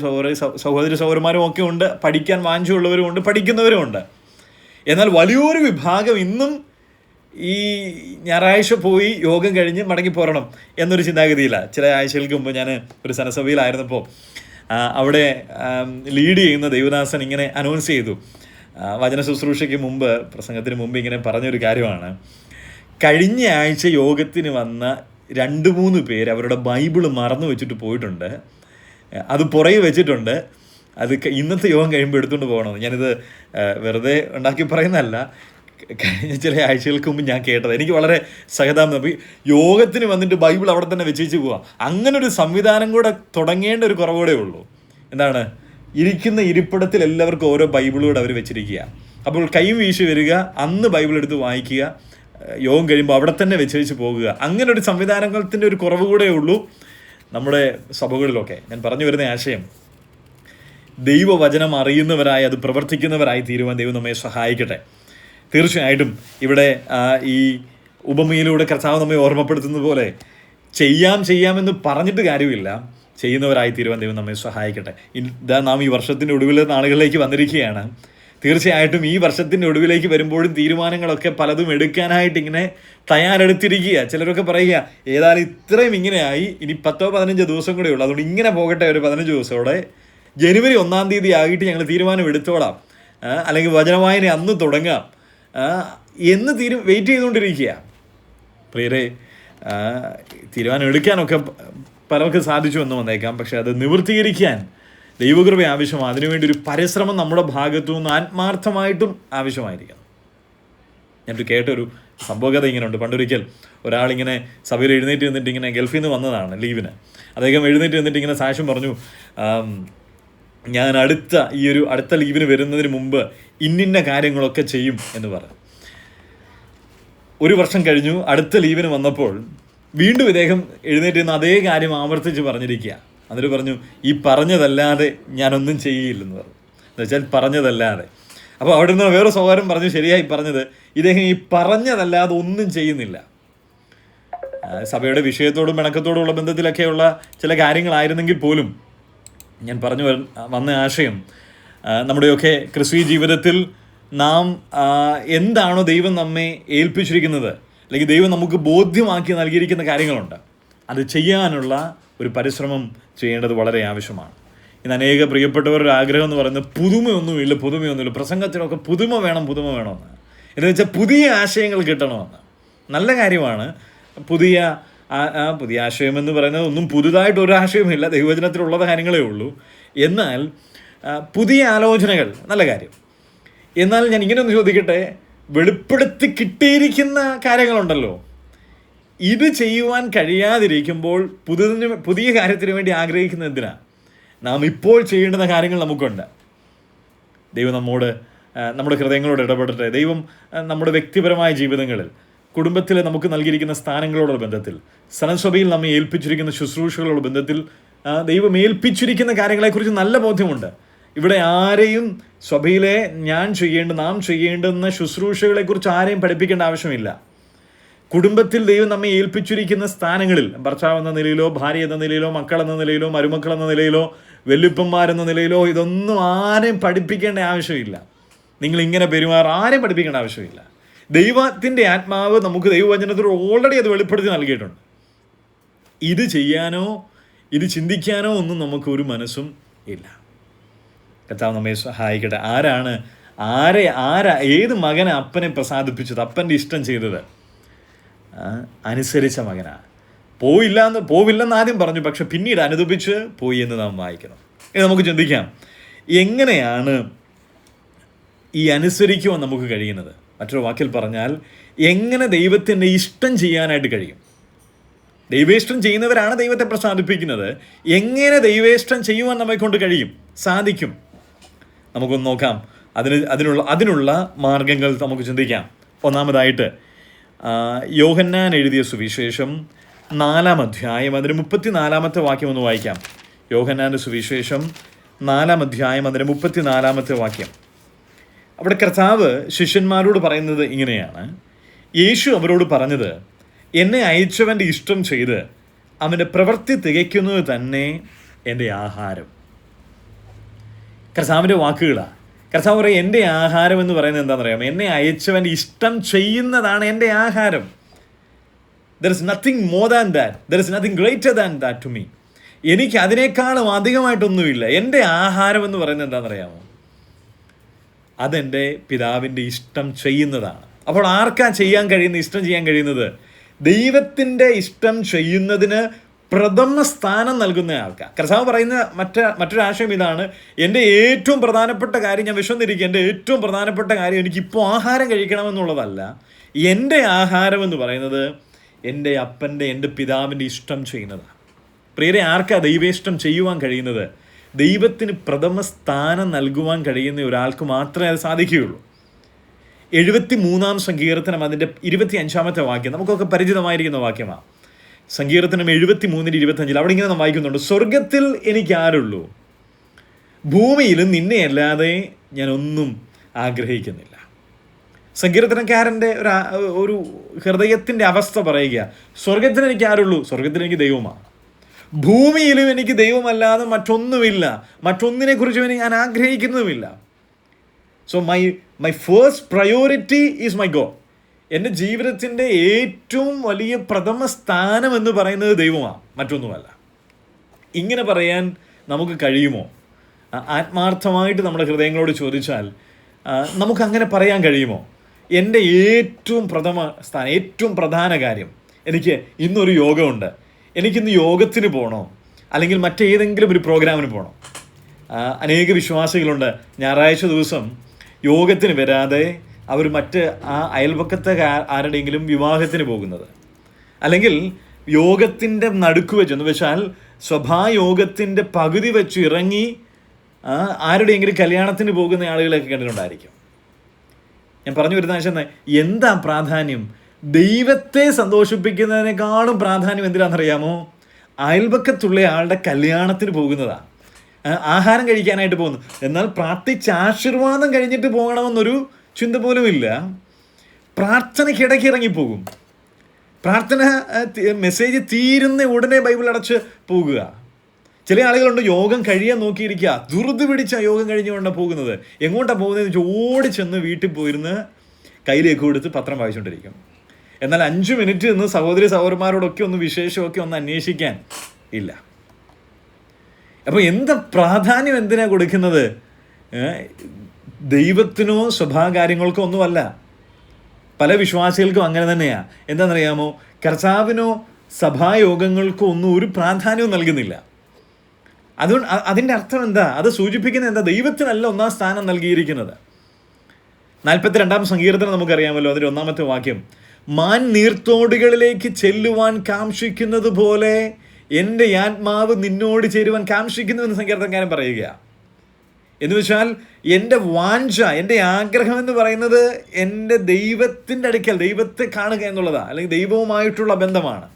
സഹോദരി സഹോദരന്മാരും ഒക്കെ ഉണ്ട്, പഠിക്കാൻ വാഞ്ചുള്ളവരും ഉണ്ട്, പഠിക്കുന്നവരും ഉണ്ട്. എന്നാൽ വലിയൊരു വിഭാഗം ഇന്നും ഈ ഞായറാഴ്ച പോയി യോഗം കഴിഞ്ഞ് മടങ്ങി പോരണം എന്നൊരു ചിന്താഗതിയിലാണ്. ചില ആഴ്ചകൾക്ക് മുമ്പ് ഞാൻ ഒരു സനസഭയിലായിരുന്നപ്പോൾ അവിടെ ലീഡ് ചെയ്യുന്ന ദേവദാസൻ ഇങ്ങനെ അനൗൺസ് ചെയ്തു. വചന ശുശ്രൂഷയ്ക്ക് മുമ്പ്, പ്രസംഗത്തിന് മുമ്പ് ഇങ്ങനെ പറഞ്ഞൊരു കാര്യമാണ്, കഴിഞ്ഞ ആഴ്ച യോഗത്തിന് വന്ന 2-3 പേര് അവരുടെ ബൈബിള് മറന്നു വെച്ചിട്ട് പോയിട്ടുണ്ട്. അത് പുറകെ വെച്ചിട്ടുണ്ട്. അത് ഇന്നത്തെ യോഗം കഴിയുമ്പോൾ എടുത്തുകൊണ്ട് പോകണമെന്ന്. ഞാനിത് വെറുതെ ഉണ്ടാക്കി പറയുന്നതല്ല. കഴിഞ്ഞ ചില ആഴ്ചകൾക്ക് മുമ്പ് ഞാൻ കേട്ടത്. എനിക്ക് വളരെ സഹതാപം. യോഗത്തിന് വന്നിട്ട് ബൈബിൾ അവിടെ തന്നെ വെച്ചേച്ച് പോവാം. അങ്ങനൊരു സംവിധാനം കൂടെ തുടങ്ങേണ്ട ഒരു കുറവുകൂടെ ഉള്ളൂ. എന്താണ്? ഇരിക്കുന്ന ഇരിപ്പിടത്തിൽ എല്ലാവർക്കും ഓരോ ബൈബിളൂടെ അവർ വെച്ചിരിക്കുക. അപ്പോൾ കൈ വീശി വരിക, അന്ന് ബൈബിൾ എടുത്ത് വായിക്കുക, യോഗം കഴിയുമ്പോൾ അവിടെ തന്നെ വെച്ച് പോകുക. അങ്ങനെ ഒരു സംവിധാനത്തിൻ്റെ ഒരു കുറവ് കൂടെ ഉള്ളൂ നമ്മുടെ സഭകളിലൊക്കെ. ഞാൻ പറഞ്ഞു വരുന്ന ആശയം, ദൈവവചനം അറിയുന്നവരായി അത് പ്രവർത്തിക്കുന്നവരായി തീരുവാൻ ദൈവം നമ്മെ സഹായിക്കട്ടെ. തീർച്ചയായിട്ടും ഇവിടെ ഈ ഉപമയിലൂടെ കർത്താവ് നമ്മെ ഓർമ്മപ്പെടുത്തുന്നത് പോലെ ചെയ്യാമെന്ന് പറഞ്ഞിട്ട് കാര്യമില്ല, ചെയ്യുന്നവരായി തീരുവാൻ ദൈവം നമ്മെ സഹായിക്കട്ടെ. ഇതാ നാം ഈ വർഷത്തിൻ്റെ ഒടുവിലെ നാളുകളിലേക്ക് വന്നിരിക്കുകയാണ്. തീർച്ചയായിട്ടും ഈ വർഷത്തിൻ്റെ ഒടുവിലേക്ക് വരുമ്പോഴും തീരുമാനങ്ങളൊക്കെ പലതും എടുക്കാനായിട്ട് ഇങ്ങനെ തയ്യാറെടുത്തിരിക്കുക. ചിലരൊക്കെ പറയുക ഏതായാലും ഇത്രയും ഇങ്ങനെയായി, ഇനി 10-15 ദിവസം കൂടെ ഉള്ളൂ, അതുകൊണ്ട് ഇങ്ങനെ പോകട്ടെ, ഒരു 15 ദിവസത്തോടെ ജനുവരി 1-ാം തീയതി ആയിട്ട് ഞങ്ങൾ തീരുമാനം എടുത്തോളാം, അല്ലെങ്കിൽ വചനവായന അന്ന് തുടങ്ങാം എന്ന് വെയിറ്റ് ചെയ്തുകൊണ്ടിരിക്കുക. പ്രിയരെ, തീരുമാനം എടുക്കാനൊക്കെ പലർക്ക് സാധിച്ചു എന്ന് വന്നേക്കാം. പക്ഷെ അത് നിവൃത്തീകരിക്കാൻ ദൈവകൃപ ആവശ്യമാണ്. അതിനുവേണ്ടി ഒരു പരിശ്രമം നമ്മുടെ ഭാഗത്തു നിന്ന് ആത്മാർത്ഥമായിട്ടും ആവശ്യമായിരിക്കണം. ഞാനൊരു കേട്ടൊരു സംഭവകഥ ഇങ്ങനെ ഉണ്ട്. പണ്ടൊരിക്കൽ ഒരാളിങ്ങനെ സഭയിൽ എഴുന്നേറ്റ് നിന്നിട്ട് ഇങ്ങനെ ഗൾഫിൽ നിന്ന് വന്നതാണ് ലീവിന്. അദ്ദേഹം എഴുന്നേറ്റ് നിന്നിട്ട് ഇങ്ങനെ സാക്ഷ്യം പറഞ്ഞു, ഞാൻ അടുത്ത ലീവിന് വരുന്നതിന് മുമ്പ് ഇന്നിന്ന കാര്യങ്ങളൊക്കെ ചെയ്യും എന്ന് പറഞ്ഞു. 1 വർഷം കഴിഞ്ഞു. അടുത്ത ലീവിന് വന്നപ്പോൾ വീണ്ടും ഇദ്ദേഹം എഴുന്നേറ്റ് നിന്ന് അതേ കാര്യം ആവർത്തിച്ച് പറഞ്ഞിരിക്കുക. എന്നിട്ട് പറഞ്ഞു, ഈ പറഞ്ഞതല്ലാതെ ഞാനൊന്നും ചെയ്യില്ലെന്ന് പറഞ്ഞു. എന്നുവെച്ചാൽ പറഞ്ഞതല്ലാതെ. അപ്പോൾ അവിടെ നിന്ന് വേറെ സഹോദരൻ പറഞ്ഞു, ശരിയായി പറഞ്ഞത്, ഇദ്ദേഹം ഈ പറഞ്ഞതല്ലാതെ ഒന്നും ചെയ്യുന്നില്ല. സഭയുടെ വിഷയത്തോടും ഇണക്കത്തോടുമുള്ള ബന്ധത്തിലൊക്കെയുള്ള ചില കാര്യങ്ങളായിരുന്നെങ്കിൽ പോലും ഞാൻ പറഞ്ഞു വന്ന ആശയം, നമ്മുടെയൊക്കെ ക്രിസ്തീയ ജീവിതത്തിൽ നാം എന്താണോ ദൈവം നമ്മെ ഏൽപ്പിച്ചിരിക്കുന്നത്, അല്ലെങ്കിൽ ദൈവം നമുക്ക് ബോധ്യമാക്കി നൽകിയിരിക്കുന്ന കാര്യങ്ങളുണ്ട്, അത് ചെയ്യാനുള്ള ഒരു പരിശ്രമം ചെയ്യേണ്ടത് വളരെ ആവശ്യമാണ്. ഇന്ന് അനേക പ്രിയപ്പെട്ടവരുടെ ആഗ്രഹം എന്ന് പറയുന്നത് പുതുമയൊന്നുമില്ല. പ്രസംഗത്തിനൊക്കെ പുതുമ വേണമെന്ന്. എന്ന് വെച്ചാൽ പുതിയ ആശയങ്ങൾ കിട്ടണമെന്ന്. നല്ല കാര്യമാണ്. പുതിയ ആശയം എന്ന് പറയുന്നത് ഒന്നും പുതുതായിട്ട് ഒരു ആശയമില്ല, ദൈവവചനത്തിലുള്ള കാര്യങ്ങളേ ഉള്ളൂ. എന്നാൽ പുതിയ ആലോചനകൾ നല്ല കാര്യം. എന്നാൽ ഞാൻ ഇങ്ങനെ ഒന്ന് ചോദിക്കട്ടെ, വെളിപ്പെടുത്തി കിട്ടിയിരിക്കുന്ന കാര്യങ്ങളുണ്ടല്ലോ, ഇത് ചെയ്യുവാൻ കഴിയാതിരിക്കുമ്പോൾ പുതിയ കാര്യത്തിന് വേണ്ടി ആഗ്രഹിക്കുന്നത് എന്തിനാ? നാം ഇപ്പോൾ ചെയ്യേണ്ടുന്ന കാര്യങ്ങൾ നമുക്കുണ്ട്. ദൈവം നമ്മുടെ ഹൃദയങ്ങളോട് ഇടപെടട്ടെ. ദൈവം നമ്മുടെ വ്യക്തിപരമായ ജീവിതങ്ങളിൽ, കുടുംബത്തിൽ നമുക്ക് നൽകിയിരിക്കുന്ന സ്ഥാനങ്ങളോടുള്ള ബന്ധത്തിൽ, സനസഭയിൽ നമ്മെ ഏൽപ്പിച്ചിരിക്കുന്ന ശുശ്രൂഷകളുടെ ബന്ധത്തിൽ ദൈവം ഏൽപ്പിച്ചിരിക്കുന്ന കാര്യങ്ങളെക്കുറിച്ച് നല്ല ബോധ്യമുണ്ട്. ഇവിടെ ആരെയും സഭയിലെ നാം ചെയ്യേണ്ടുന്ന ശുശ്രൂഷകളെക്കുറിച്ച് ആരെയും പഠിപ്പിക്കേണ്ട ആവശ്യമില്ല. കുടുംബത്തിൽ ദൈവം നമ്മെ ഏൽപ്പിച്ചിരിക്കുന്ന സ്ഥാനങ്ങളിൽ, ഭർത്താവ് എന്ന നിലയിലോ, ഭാര്യ എന്ന നിലയിലോ, മക്കൾ എന്ന നിലയിലോ, മരുമക്കൾ എന്ന നിലയിലോ, വെല്ലുപ്പന്മാരെന്ന നിലയിലോ, ഇതൊന്നും ആരെയും പഠിപ്പിക്കേണ്ട ആവശ്യമില്ല. നിങ്ങളിങ്ങനെ പെരുമാറാൻ ആരെയും പഠിപ്പിക്കേണ്ട ആവശ്യമില്ല. ദൈവത്തിൻ്റെ ആത്മാവ് നമുക്ക് ദൈവവചനത്തിൽ ഓൾറെഡി അത് വെളിപ്പെടുത്തി നൽകിയിട്ടുണ്ട്. ഇത് ചെയ്യാനോ ഇത് ചിന്തിക്കാനോ ഒന്നും നമുക്കൊരു മനസ്സും ഇല്ല. കർത്താവ് നമ്മെ സഹായിക്കട്ടെ. ഏത് മകനെ അപ്പനെ പ്രസാദിപ്പിച്ചത്, അപ്പൻ്റെ ഇഷ്ടം ചെയ്തത്? അനുസരിച്ച മകനാണ്. പോവില്ലെന്ന് ആദ്യം പറഞ്ഞു, പക്ഷെ പിന്നീട് അനുദപിച്ച് പോയി എന്ന് നാം വായിക്കണം. ഇത് നമുക്ക് ചിന്തിക്കാം, എങ്ങനെയാണ് ഈ അനുസരിക്കുവാൻ നമുക്ക് കഴിയുന്നത്? മറ്റൊരു വാക്കിൽ പറഞ്ഞാൽ, എങ്ങനെ ദൈവത്തിൻ്റെ ഇഷ്ടം ചെയ്യാനായിട്ട് കഴിയും? ദൈവേഷ്ടം ചെയ്യുന്നവരാണ് ദൈവത്തെ പ്രസാദിപ്പിക്കുന്നത്. എങ്ങനെ ദൈവേഷ്ടം ചെയ്യുവാൻ നമ്മെ കൊണ്ട് സാധിക്കും? നമുക്കൊന്ന് നോക്കാം. അതിനുള്ള മാർഗങ്ങൾ നമുക്ക് ചിന്തിക്കാം. ഒന്നാമതായിട്ട് യോഹന്നാൻ എഴുതിയ സുവിശേഷം 4-ാം അധ്യായം അതിന് 34-ാമത്തെ വാക്യം ഒന്ന് വായിക്കാം. യോഹന്നാൻ്റെ സുവിശേഷം 4-ാം അധ്യായം അതിന് 34-ാമത്തെ വാക്യം. അവിടെ കർത്താവ് ശിഷ്യന്മാരോട് പറയുന്നത് ഇങ്ങനെയാണ്: യേശു അവരോട് പറഞ്ഞത്, എന്നെ അയച്ചവൻ്റെ ഇഷ്ടം ചെയ്ത് അവൻ്റെ പ്രവൃത്തി തികയ്ക്കുന്നത് തന്നെ എൻ്റെ ആഹാരം. കർത്താവിൻ്റെ വാക്കുകളാണ്. കർത്താവ് പറയും, എൻ്റെ ആഹാരം എന്ന് പറയുന്നത് എന്താണെന്നറിയാമോ? എന്നെ അയച്ചവൻ്റെ ഇഷ്ടം ചെയ്യുന്നതാണ് എൻ്റെ ആഹാരം. There is nothing more than that, there is nothing greater than that to me. എനിക്ക് അതിനേക്കാളും അധികമായിട്ടൊന്നുമില്ല. എൻ്റെ ആഹാരം എന്ന് പറയുന്നത് എന്താണെന്നറിയാമോ? അതെൻ്റെ പിതാവിൻ്റെ ഇഷ്ടം ചെയ്യുന്നതാണ്. അപ്പോൾ ആർക്കാ ഇഷ്ടം ചെയ്യാൻ കഴിയുന്നത്? ദൈവത്തിൻ്റെ ഇഷ്ടം ചെയ്യുന്നതിന് പ്രഥമ സ്ഥാനം നൽകുന്ന ആൾക്കാർ. കർത്താവ് പറയുന്ന മറ്റൊരു ആശയം ഇതാണ്: എൻ്റെ ഏറ്റവും പ്രധാനപ്പെട്ട കാര്യം, ഞാൻ വിശന്നിരിക്കുക, എൻ്റെ ഏറ്റവും പ്രധാനപ്പെട്ട കാര്യം എനിക്കിപ്പോൾ ആഹാരം കഴിക്കണമെന്നുള്ളതല്ല. എൻ്റെ ആഹാരം എന്ന് പറയുന്നത് എൻ്റെ അപ്പൻ്റെ, എൻ്റെ പിതാവിൻ്റെ ഇഷ്ടം ചെയ്യുന്നതാണ്. പ്രിയരെ, ആർക്കാ ദൈവേഷ്ടം ചെയ്യുവാൻ കഴിയുന്നത്? ദൈവത്തിന് പ്രഥമ സ്ഥാനം നൽകുവാൻ കഴിയുന്ന ഒരാൾക്ക് മാത്രമേ അത് സാധിക്കുകയുള്ളൂ. 73-ാം സങ്കീർത്തനം അതിൻ്റെ 25-ാമത്തെ വാക്യം നമുക്കൊക്കെ പരിചിതമായിരിക്കുന്ന വാക്യമാണ്. സങ്കീർത്തനം 73-25 അവിടെ ഇങ്ങനെ നാം വായിക്കുന്നുണ്ട്: സ്വർഗത്തിൽ എനിക്ക് ആരുള്ളൂ, ഭൂമിയിലും നിന്നെ അല്ലാതെ ഞാൻ ഒന്നും ആഗ്രഹിക്കുന്നില്ല. സങ്കീർത്തനക്കാരൻ്റെ ഒരു ഹൃദയത്തിൻ്റെ അവസ്ഥ പറയുക, സ്വർഗത്തിൽ എനിക്ക് ആരുള്ളൂ? സ്വർഗത്തിൽ എനിക്ക് ദൈവമാണ്. ഭൂമിയിലും എനിക്ക് ദൈവമല്ലാതെ മറ്റൊന്നുമില്ല, മറ്റൊന്നിനെക്കുറിച്ചും ഞാൻ ആഗ്രഹിക്കുന്നതുമില്ല. So my first priority is my God. എൻ്റെ ജീവിതത്തിൻ്റെ ഏറ്റവും വലിയ പ്രഥമ സ്ഥാനം എന്ന് പറയുന്നത് ദൈവമാണ്, മറ്റൊന്നുമല്ല. ഇങ്ങനെ പറയാൻ നമുക്ക് കഴിയുമോ? ആത്മാർത്ഥമായിട്ട് നമ്മുടെ ഹൃദയങ്ങളോട് ചോദിച്ചാൽ നമുക്കങ്ങനെ പറയാൻ കഴിയുമോ? എൻ്റെ ഏറ്റവും പ്രഥമ സ്ഥാനം, ഏറ്റവും പ്രധാന കാര്യം, എനിക്ക് ഇന്നൊരു യോഗമുണ്ട്, എനിക്കിന്ന് യോഗത്തിന് പോകണോ, അല്ലെങ്കിൽ മറ്റേതെങ്കിലും ഒരു പ്രോഗ്രാമിന് പോകണം. അനേക വിശ്വാസികളുണ്ട് ഞായറാഴ്ച ദിവസം യോഗത്തിന് വരാതെ അവർ അയൽപക്കത്തെ ആരുടെയെങ്കിലും വിവാഹത്തിന് പോകുന്നത്, അല്ലെങ്കിൽ യോഗത്തിൻ്റെ നടുക്ക് വെച്ച്, എന്ന് വെച്ചാൽ സ്വഭായോഗത്തിൻ്റെ പകുതി വെച്ച് ഇറങ്ങി ആരുടെയെങ്കിലും കല്യാണത്തിന് പോകുന്ന ആളുകളൊക്കെ കണ്ടിട്ടുണ്ടായിരിക്കും. ഞാൻ പറഞ്ഞു വരുന്ന ആശയം എന്താ പ്രാധാന്യം? ദൈവത്തെ സന്തോഷിപ്പിക്കുന്നതിനേക്കാളും പ്രാധാന്യം എന്തിനാണെന്നറിയാമോ? അയൽപക്കത്തുള്ള ആളുടെ കല്യാണത്തിന് പോകുന്നതാണ്. ആഹാരം കഴിക്കാനായിട്ട് പോകുന്നു. എന്നാൽ പ്രാർത്ഥിച്ച് ആശീർവാദം കഴിഞ്ഞിട്ട് പോകണമെന്നൊരു ചിന്ത പോലും ഇല്ല. പ്രാർത്ഥനയ്ക്കിടയ്ക്ക് ഇറങ്ങിപ്പോകും. പ്രാർത്ഥന മെസ്സേജ് തീരുന്ന ഉടനെ ബൈബിൾ അടച്ച് പോകുക. ചില ആളുകളുണ്ട് യോഗം കഴിയാൻ നോക്കിയിരിക്കുക, ധൃതി പിടിച്ച യോഗം കഴിഞ്ഞുകൊണ്ടാണ് പോകുന്നത്. എങ്ങോട്ടാണ് പോകുന്നതെന്ന് വെച്ചാൽ ഓടി ചെന്ന് വീട്ടിൽ പോയിരുന്ന് കയ്യിലേക്ക് കൊടുത്ത് പത്രം വായിച്ചുകൊണ്ടിരിക്കും. എന്നാൽ 5 മിനിറ്റ് നിന്ന് സഹോദരന്മാരോടൊക്കെ ഒന്ന് വിശേഷമൊക്കെ ഒന്ന് അന്വേഷിക്കാൻ ഇല്ല. അപ്പോൾ എന്താ പ്രാധാന്യം എന്തിനാണ് കൊടുക്കുന്നത്? ദൈവത്തിനോ സ്വഭാവകാര്യങ്ങൾക്കോ ഒന്നുമല്ല. പല വിശ്വാസികൾക്കും അങ്ങനെ തന്നെയാണ്. എന്താണെന്നറിയാമോ? കർത്താവിനോ സഭായോഗങ്ങൾക്കോ ഒന്നും ഒരു പ്രാധാന്യവും നൽകുന്നില്ല. അതുകൊണ്ട് അതിൻ്റെ അർത്ഥം എന്താ? അത് സൂചിപ്പിക്കുന്നത് എന്താ? ദൈവത്തിനല്ല 1-ാം സ്ഥാനം നൽകിയിരിക്കുന്നത്. 42-ാം സങ്കീർത്തനം നമുക്കറിയാമല്ലോ, അതിൻ്റെ 1-ാമത്തെ വാക്യം: മാൻ നീർത്തോടുകളിലേക്ക് ചെല്ലുവാൻ കാംക്ഷിക്കുന്നത് പോലെ എൻ്റെ ആത്മാവ് നിന്നോട് ചേരുവാൻ കാംക്ഷിക്കുന്നു എന്ന് സങ്കീർത്തനക്കാരൻ പറയുക. എന്ന് വെച്ചാൽ എൻ്റെ വാഞ്ച, എൻ്റെ ആഗ്രഹം എന്ന് പറയുന്നത് എൻ്റെ ദൈവത്തിൻ്റെ അടുക്കൽ ദൈവത്തെ കാണുക എന്നുള്ളതാണ്, അല്ലെങ്കിൽ ദൈവവുമായിട്ടുള്ള ബന്ധമാണ്.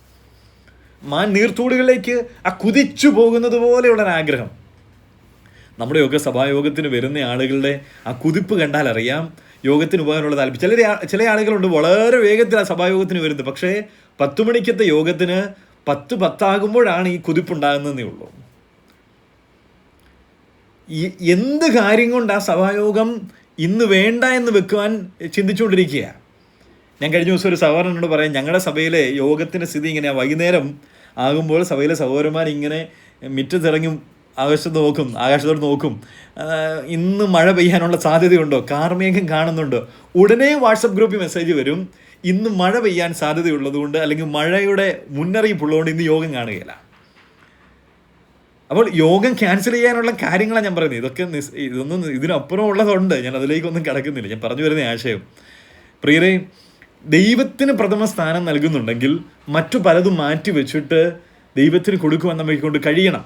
മാൻ നീർത്തോടുകളിലേക്ക് കുതിച്ചു പോകുന്നത് പോലെയുള്ളൊരാഗ്രഹം. നമ്മുടെയൊക്കെ സഭായോഗത്തിന് വരുന്ന ആളുകളുടെ കുതിപ്പ് കണ്ടാൽ അറിയാം യോഗത്തിന് പോകാനുള്ള താല്പര്യം. ചില ആളുകളുണ്ട് വളരെ വേഗത്തിൽ സഭായോഗത്തിന് വരുന്നത്, പക്ഷേ 10 മണിക്കത്തെ യോഗത്തിന് 10:10 ഈ കുതിപ്പുണ്ടാകുന്നതേ ഉള്ളൂ. എന്ത് കാര്യം കൊണ്ട് സഭായോഗം ഇന്ന് വേണ്ട എന്ന് വെക്കുവാൻ ചിന്തിച്ചുകൊണ്ടിരിക്കുക. ഞാൻ കഴിഞ്ഞ ദിവസം ഒരു സഹോദരനോട് പറയാം, ഞങ്ങളുടെ സഭയിലെ യോഗത്തിൻ്റെ സ്ഥിതി ഇങ്ങനെയാണ്. വൈകുന്നേരം ആകുമ്പോൾ സഭയിലെ സഹോദരന്മാർ ഇങ്ങനെ മുറ്റത്തിറങ്ങി ആകാശത്തോട് നോക്കും. ഇന്ന് മഴ പെയ്യാനുള്ള സാധ്യതയുണ്ടോ, കാർമേഘം കാണുന്നുണ്ടോ. ഉടനെ വാട്സപ്പ് ഗ്രൂപ്പിൽ മെസ്സേജ് വരും, ഇന്ന് മഴ പെയ്യാൻ സാധ്യതയുള്ളതുകൊണ്ട്, അല്ലെങ്കിൽ മഴയുടെ മുന്നറിയിപ്പുള്ളതുകൊണ്ട് ഇന്ന് യോഗം കാണുകയില്ല. അപ്പോൾ യോഗം ക്യാൻസൽ ചെയ്യാനുള്ള കാര്യങ്ങളാണ് ഞാൻ പറയുന്നത്. ഇതൊന്നും ഇതിനപ്പുറം ഉള്ളതുണ്ട്, ഞാൻ അതിലേക്കൊന്നും കിടക്കുന്നില്ല. ഞാൻ പറഞ്ഞു വരുന്ന ആശയം, പ്രിയരെ, ദൈവത്തിന് പ്രഥമ സ്ഥാനം നൽകുന്നുണ്ടെങ്കിൽ മറ്റു പലതും മാറ്റി വെച്ചിട്ട് ദൈവത്തിന് കൊടുക്കുവാൻ നമ്മെ കൊണ്ട് കഴിയണം.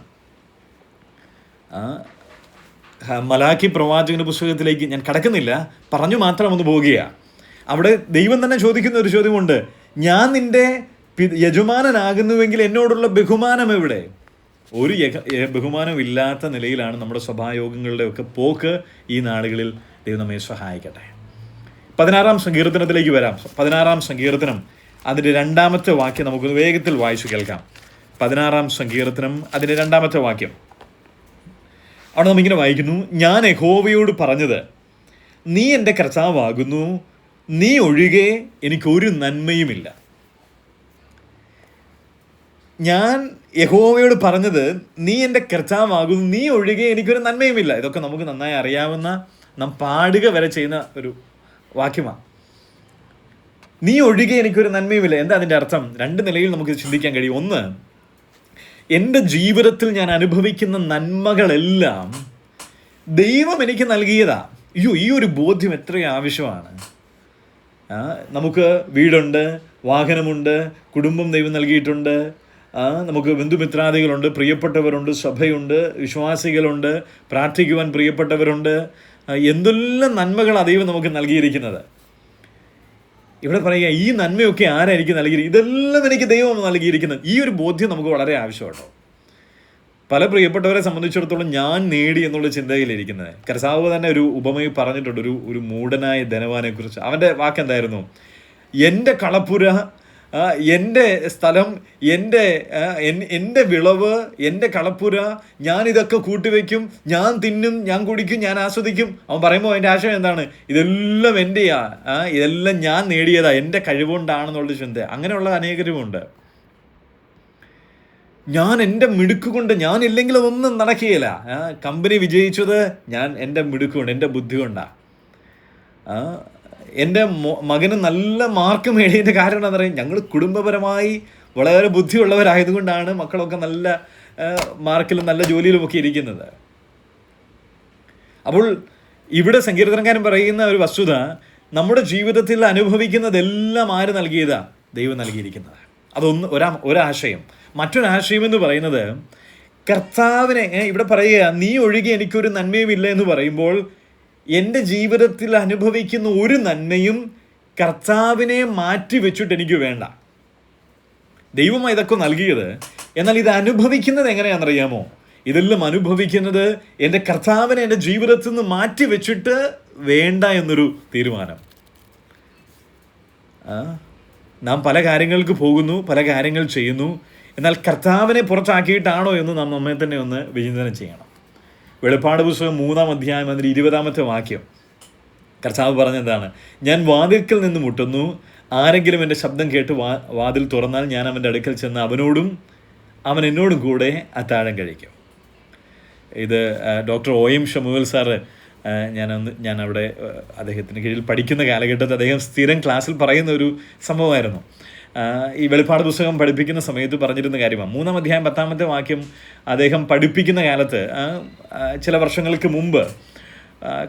മലാക്കി പ്രവാചകന്റെ പുസ്തകത്തിലേക്ക് ഞാൻ കടക്കുന്നില്ല, പറഞ്ഞു മാത്രം ഒന്ന് പോവുകയാണ്. അവിടെ ദൈവം തന്നെ ചോദിക്കുന്ന ഒരു ചോദ്യമുണ്ട്, ഞാൻ നിന്റെ യജമാനനാകുന്നുവെങ്കിൽ എന്നോടുള്ള ബഹുമാനം എവിടെ? ഒരു ബഹുമാനം ഇല്ലാത്ത നിലയിലാണ് നമ്മുടെ സഭായോഗങ്ങളുടെ ഒക്കെ പോക്ക്. ഈ നാളുകളിൽ ദൈവം നമ്മെ സഹായിക്കട്ടെ. 16-ാം സങ്കീർത്തനത്തിലേക്ക് വരാം. 16-ാം സങ്കീർത്തനം അതിൻ്റെ 2-ാമത്തെ വാക്യം നമുക്കൊന്ന് വേഗത്തിൽ വായിച്ചു കേൾക്കാം. 16-ാം സങ്കീർത്തനം അതിൻ്റെ 2-ാമത്തെ വാക്യം. അവിടെ നമ്മിങ്ങനെ വായിക്കുന്നു, ഞാൻ യഹോവയോട് പറഞ്ഞത്, നീ എൻ്റെ കർത്താവാകുന്നു, നീ ഒഴികെ എനിക്കൊരു നന്മയുമില്ല. ഞാൻ യഹോവയോട് പറഞ്ഞത്, നീ എൻ്റെ കർത്താവാകുന്നു, നീ ഒഴികെ എനിക്കൊരു നന്മയുമില്ല. ഇതൊക്കെ നമുക്ക് നന്നായി അറിയാവുന്ന, നാം പാടുക വരെ ചെയ്യുന്ന ഒരു വാക്യമാണ്. നീ ഒഴികെ എനിക്കൊരു നന്മയുമില്ല. എന്താ അതിൻ്റെ അർത്ഥം? 2 നിലയിൽ നമുക്ക് ചിന്തിക്കാൻ കഴിയും. ഒന്ന്, എൻ്റെ ജീവിതത്തിൽ ഞാൻ അനുഭവിക്കുന്ന നന്മകളെല്ലാം ദൈവം എനിക്ക് നൽകിയതാ. ഈ ഒരു ബോധ്യം എത്ര ആവശ്യമാണ്. നമുക്ക് വീടുണ്ട്, വാഹനമുണ്ട്, കുടുംബം ദൈവം നൽകിയിട്ടുണ്ട്, നമുക്ക് ബന്ധുമിത്രാദികളുണ്ട്, പ്രിയപ്പെട്ടവരുണ്ട്, സഭയുണ്ട്, വിശ്വാസികളുണ്ട്, പ്രാർത്ഥിക്കുവാൻ പ്രിയപ്പെട്ടവരുണ്ട്. എന്തെല്ലാം നന്മകളാണ് ദൈവം നമുക്ക് നൽകിയിരിക്കുന്നത്. ഇവിടെ പറയുക, ഈ നന്മയൊക്കെ ആരായിരിക്കും നൽകിയിരിക്കുന്നത്? ഇതെല്ലാം എനിക്ക് ദൈവം നൽകിയിരിക്കുന്നത്. ഈ ഒരു ബോധ്യം നമുക്ക് വളരെ ആവശ്യമുണ്ടോ? പല പ്രിയപ്പെട്ടവരെ സംബന്ധിച്ചിടത്തോളം ഞാൻ നേടി എന്നുള്ള ചിന്തയിലിരിക്കുന്നത്. കർത്താവ് തന്നെ ഒരു ഉപമയിൽ പറഞ്ഞിട്ടുണ്ട്, ഒരു മൂഢനായ ധനവാനെ കുറിച്ച്. അവൻ്റെ വാക്കെന്തായിരുന്നു? എൻ്റെ കളപ്പുര, എൻ്റെ സ്ഥലം, എൻ്റെ വിളവ്, എൻ്റെ കളപ്പുര, ഞാനിതൊക്കെ കൂട്ടിവെക്കും, ഞാൻ തിന്നും, ഞാൻ കുടിക്കും, ഞാൻ ആസ്വദിക്കും. അവൻ പറയുമ്പോൾ അതിൻ്റെ ആശയം എന്താണ്? ഇതെല്ലാം എൻ്റെയാ, ഇതെല്ലാം ഞാൻ നേടിയതാ, എൻ്റെ കഴിവുകൊണ്ടാണെന്നുള്ള ചിന്ത. അങ്ങനെയുള്ള അനേകരുമുണ്ട്. ഞാൻ എൻ്റെ മിടുക്ക് കൊണ്ട്, ഞാനില്ലെങ്കിൽ ഒന്നും നടക്കുകയില്ല. കമ്പനി വിജയിച്ചത് എൻ്റെ മിടുക്കുകൊണ്ട്, എൻ്റെ ബുദ്ധി കൊണ്ടാണ്. എൻ്റെ മകന് നല്ല മാർക്ക് നേടിയതിൻ്റെ കാരണം എന്താ പറയുക? ഞങ്ങൾ കുടുംബപരമായി വളരെ ബുദ്ധിയുള്ളവരായതുകൊണ്ടാണ് മക്കളൊക്കെ നല്ല മാർക്കിലും നല്ല ജോലിയിലുമൊക്കെ ഇരിക്കുന്നത്. അപ്പോൾ ഇവിടെ സങ്കീർത്തനക്കാരൻ പറയുന്ന ഒരു വസ്തുത, നമ്മുടെ ജീവിതത്തിൽ അനുഭവിക്കുന്നതെല്ലാം ആര് നൽകിയതാ? ദൈവം നൽകിയിരിക്കുന്നത്. അതൊന്ന് ഒരാശയം. മറ്റൊരാശയം എന്ന് പറയുന്നത്, കർത്താവിനെ ഇവിടെ പറയുക, നീ ഒഴികെ എനിക്കൊരു നന്മയുമില്ല എന്ന് പറയുമ്പോൾ, എൻ്റെ ജീവിതത്തിൽ അനുഭവിക്കുന്ന ഒരു നന്മയും കർത്താവിനെ മാറ്റി വെച്ചിട്ട് എനിക്ക് വേണ്ട. ദൈവമായി ഇതൊക്കെ നൽകിയത്. എന്നാൽ ഇത് അനുഭവിക്കുന്നത് എങ്ങനെയാണെന്നറിയാമോ? ഇതെല്ലാം അനുഭവിക്കുന്നത് എൻ്റെ കർത്താവിനെ എൻ്റെ ജീവിതത്തിൽ നിന്ന് മാറ്റി വെച്ചിട്ട് വേണ്ട എന്നൊരു തീരുമാനം. നാം പല കാര്യങ്ങൾക്ക് പോകുന്നു, പല കാര്യങ്ങൾ ചെയ്യുന്നു. എന്നാൽ കർത്താവിനെ പുറത്താക്കിയിട്ടാണോ എന്ന് നാം നമ്മെ തന്നെ ഒന്ന് വിചിന്തനം ചെയ്യണം. വെളിപ്പാട് പുസ്തകം 3-ാം അധ്യായം അതിൻ്റെ 20-ാമത്തെ വാക്യം കർത്താവ് പറഞ്ഞെന്താണ്? ഞാൻ വാതിൽക്കൽ നിന്ന് മുട്ടുന്നു, ആരെങ്കിലും എൻ്റെ ശബ്ദം കേട്ട് വാതിൽ തുറന്നാൽ ഞാൻ അവൻ്റെ അടുക്കൽ ചെന്ന് അവനോടും അവൻ എന്നോടും കൂടെ അത്താഴം കഴിക്കും. ഇത് ഡോക്ടർ OM ഷമുവേൽ സാറ്, ഞാൻ അവിടെ അദ്ദേഹത്തിന് കീഴിൽ പഠിക്കുന്ന കാലഘട്ടത്തിൽ അദ്ദേഹം സ്ഥിരം ക്ലാസ്സിൽ പറയുന്ന ഒരു സംഭവമായിരുന്നു. ഈ വെളിപ്പാട് പുസ്തകം പഠിപ്പിക്കുന്ന സമയത്ത് പറഞ്ഞിരുന്ന കാര്യമാണ്. 3-ാം അധ്യായം 10-ാമത്തെ വാക്യം അദ്ദേഹം പഠിപ്പിക്കുന്ന കാലത്ത്, ചില വർഷങ്ങൾക്ക് മുമ്പ്